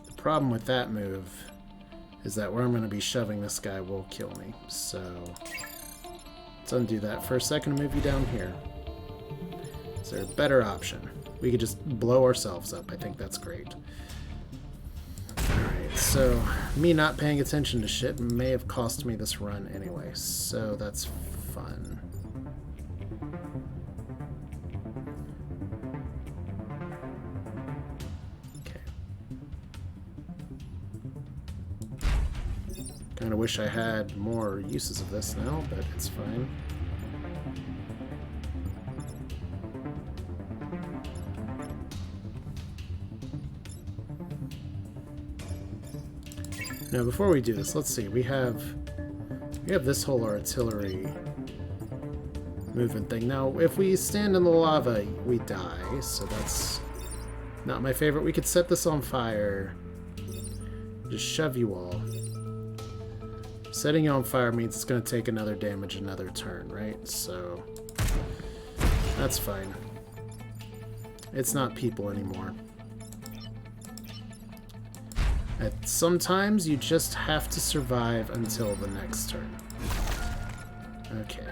The problem with that move is that where I'm going to be shoving this guy will kill me. So let's undo that for a second and move you down here. Is there a better option? We could just blow ourselves up. I think that's great. Alright, so me not paying attention to shit may have cost me this run anyway, so that's fun. Kind of wish I had more uses of this now, but it's fine. Now, before we do this, let's see. We have this whole artillery movement thing. Now, if we stand in the lava, we die, so that's not my favorite. We could set this on fire. Just shove you all. Setting you on fire means it's going to take another damage another turn, right? So that's fine. It's not people anymore. Sometimes you just have to survive until the next turn. Okay.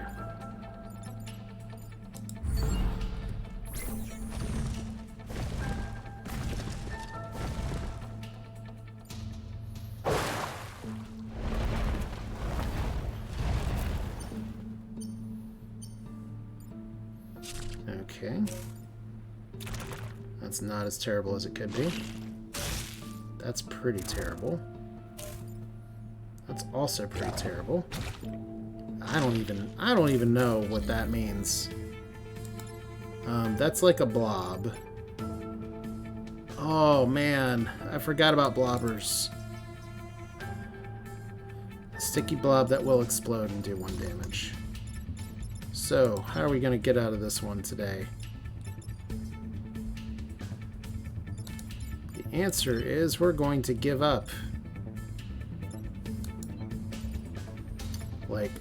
Okay. That's not as terrible as it could be. That's pretty terrible. That's also pretty terrible. I don't even know what that means. That's like a blob. Oh man, I forgot about blobbers. A sticky blob that will explode and do 1 damage. So, how are we going to get out of this one today? The answer is we're going to give up. Like,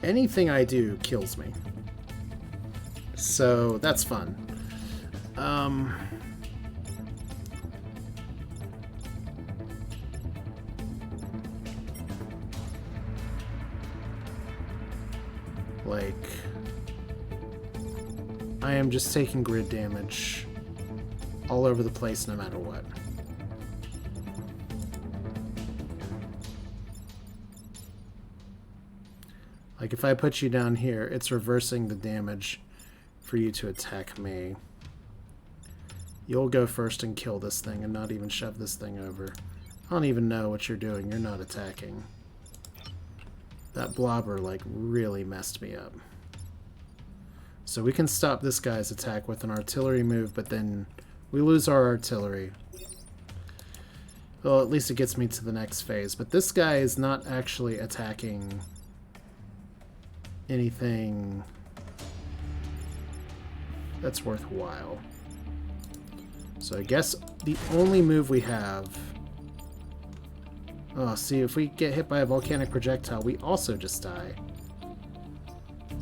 anything I do kills me. So, that's fun. Like, I am just taking grid damage all over the place no matter what. Like, if I put you down here, it's reversing the damage for you to attack me. You'll go first and kill this thing and not even shove this thing over. I don't even know what you're doing. You're not attacking. That blobber, like, really messed me up. So we can stop this guy's attack with an artillery move, but then we lose our artillery. Well, at least it gets me to the next phase. But this guy is not actually attacking anything that's worthwhile. So I guess the only move we have... Oh, see, if we get hit by a volcanic projectile, we also just die.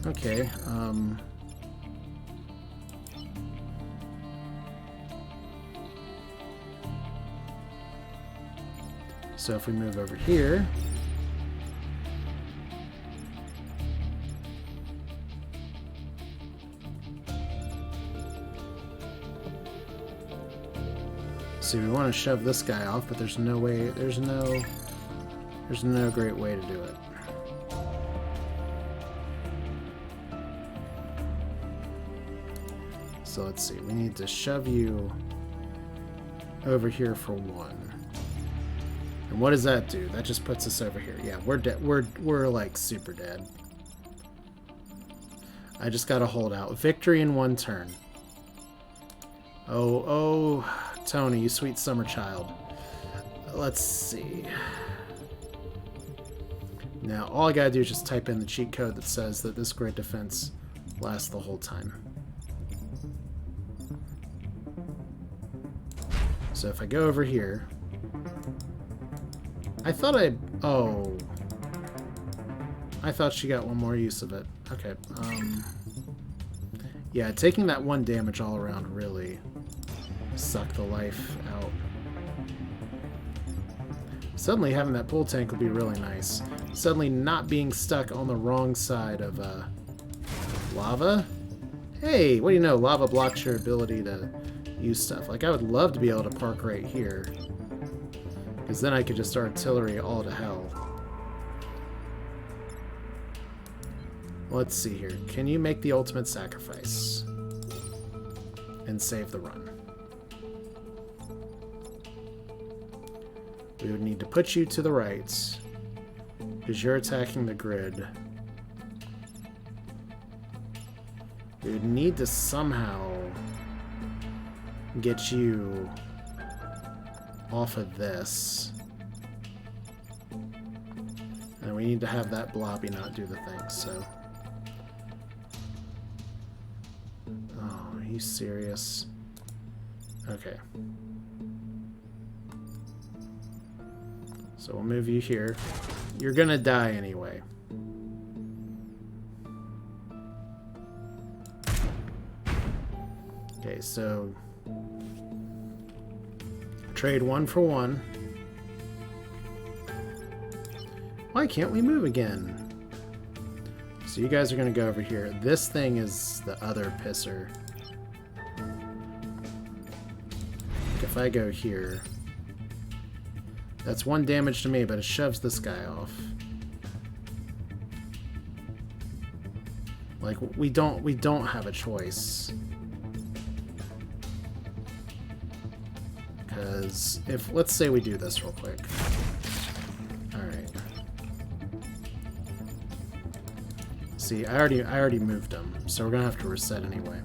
Okay, so if we move over here... See, we want to shove this guy off, but there's no way, there's no great way to do it. So let's see, we need to shove you over here for one. And what does that do? That just puts us over here. Yeah, we're dead. We're like super dead. I just gotta hold out. Victory in one turn. Oh, Tony, you sweet summer child. Let's see. Now, all I gotta do is just type in the cheat code that says that this grid defense lasts the whole time. So if I go over here... I thought oh. I thought she got one more use of it. Okay, yeah, taking that one damage all around really sucked the life out. Suddenly having that pull tank would be really nice. Suddenly not being stuck on the wrong side of lava. Hey, what do you know? Lava blocks your ability to use stuff. Like, I would love to be able to park right here, because then I could just artillery all to hell. Let's see here. Can you make the ultimate sacrifice and save the run? We would need to put you to the right, because you're attacking the grid. We would need to somehow get you off of this. And we need to have that blobby not do the thing, so... Oh, are you serious? Okay. So we'll move you here. You're gonna die anyway. Okay, so... Trade 1 for 1. Why can't we move again? So you guys are going to go over here. This thing is the other pisser. If I go here, that's 1 damage to me, but it shoves this guy off. Like, we don't have a choice. Because if, let's say we do this real quick. Alright. See, I already moved him, so we're gonna have to reset anyway.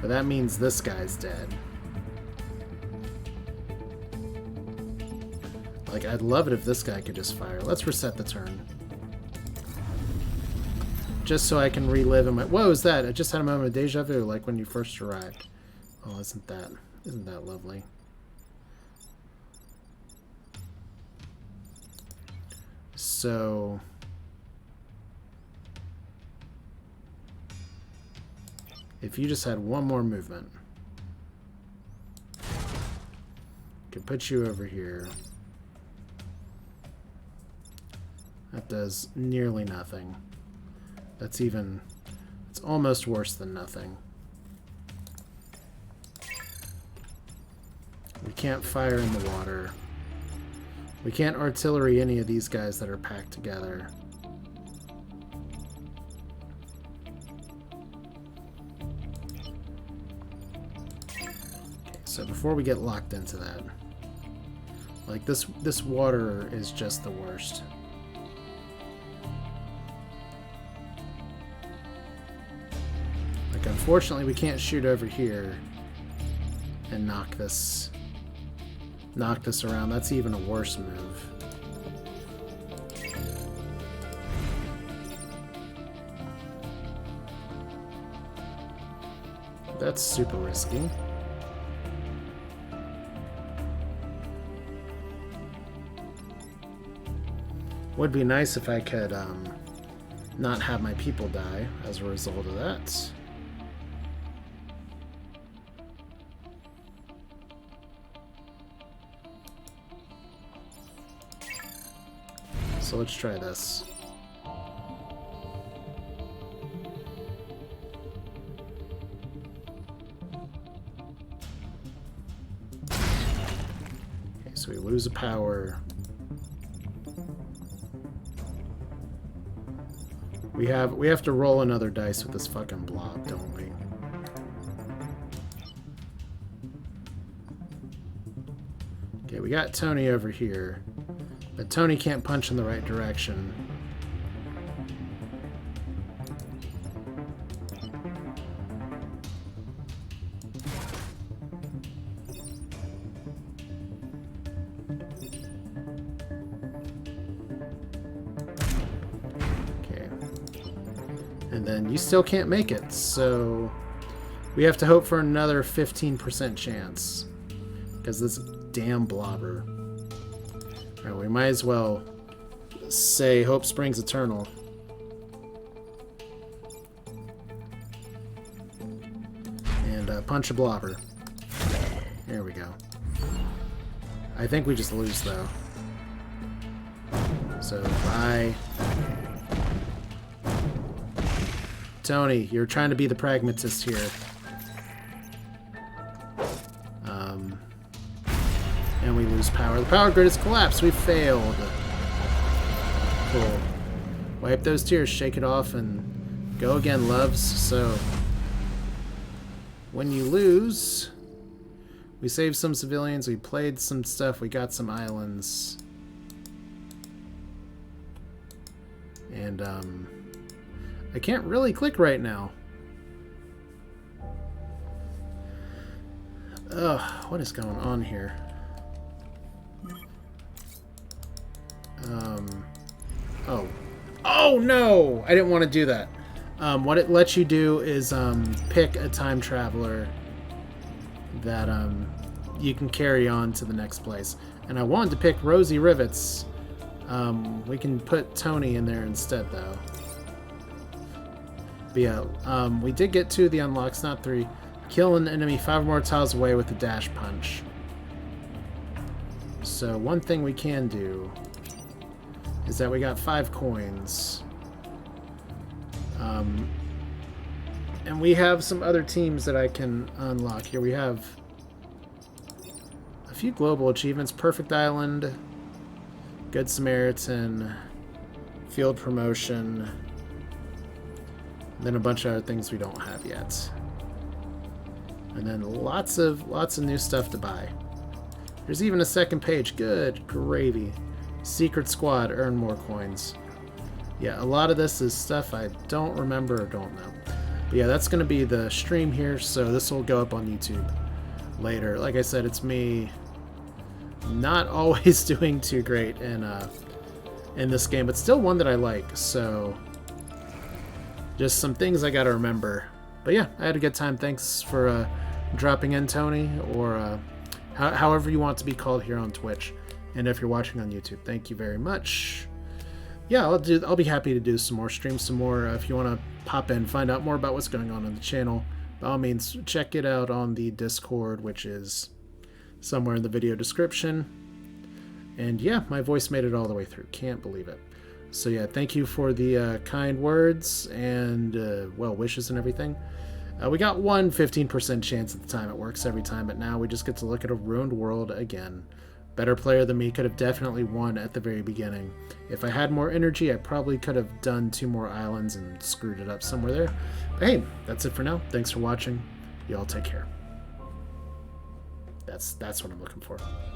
But that means this guy's dead. Like, I'd love it if this guy could just fire. Let's reset the turn. just so I can relive in my... What was that? I just had a moment of deja vu, like when you first arrived. Oh, isn't that lovely? So... if you just had one more movement, could put you over here. That does nearly nothing. That's even... it's almost worse than nothing. We can't fire in the water. We can't artillery any of these guys that are packed together. Okay, so before we get locked into that, like this water is just the worst. Like, unfortunately, we can't shoot over here and knock this around. That's even a worse move. That's super risky. Would be nice if I could not have my people die as a result of that. So let's try this. Okay, so we lose a power. We have to roll another dice with this fucking blob, don't we? Okay, we got Tony over here. But Tony can't punch in the right direction. Okay. And then you still can't make it, so we have to hope for another 15% chance. Because this damn blobber. Alright, we might as well say hope springs eternal. And punch a blobber. There we go. I think we just lose, though. So, bye. Tony, you're trying to be the pragmatist here. And we lose power. The power grid has collapsed. We failed. Cool. Wipe those tears, shake it off, and go again, loves. So, when you lose, we saved some civilians, we played some stuff, we got some islands. And, I can't really click right now. Ugh, what is going on here? Oh no! I didn't want to do that. What it lets you do is pick a time traveler that you can carry on to the next place. And I wanted to pick Rosie Rivets. We can put Tony in there instead, though. But yeah, we did get 2 of the unlocks, not 3. Kill an enemy 5 more tiles away with a dash punch. So one thing we can do is that we got 5 coins. And we have some other teams that I can unlock here. We have a few global achievements. Perfect Island, Good Samaritan, Field Promotion, and then a bunch of other things we don't have yet. And then lots of new stuff to buy. There's even a second page. Good gravy. Secret Squad, earn more coins. Yeah, a lot of this is stuff I don't remember or don't know. But yeah, that's going to be the stream here, so this will go up on YouTube later. Like I said, it's me not always doing too great in this game, but still one that I like, so Just some things I gotta remember. But yeah, I had a good time. Thanks for dropping in, Tony, or however you want to be called here on Twitch. And if you're watching on YouTube, thank you very much. Yeah, I'll be happy to do some more streams, some more. If you want to pop in, find out more about what's going on the channel, by all means, check it out on the Discord, which is somewhere in the video description. And yeah, my voice made it all the way through. Can't believe it. So yeah, thank you for the kind words and well wishes and everything. We got one 15% chance at the time. It works every time, but now we just get to look at a ruined world again. Better player than me could have definitely won at the very beginning. If I had more energy, I probably could have done 2 more islands and screwed it up somewhere there. But hey, that's it for now. Thanks for watching. Y'all take care. That's what I'm looking for.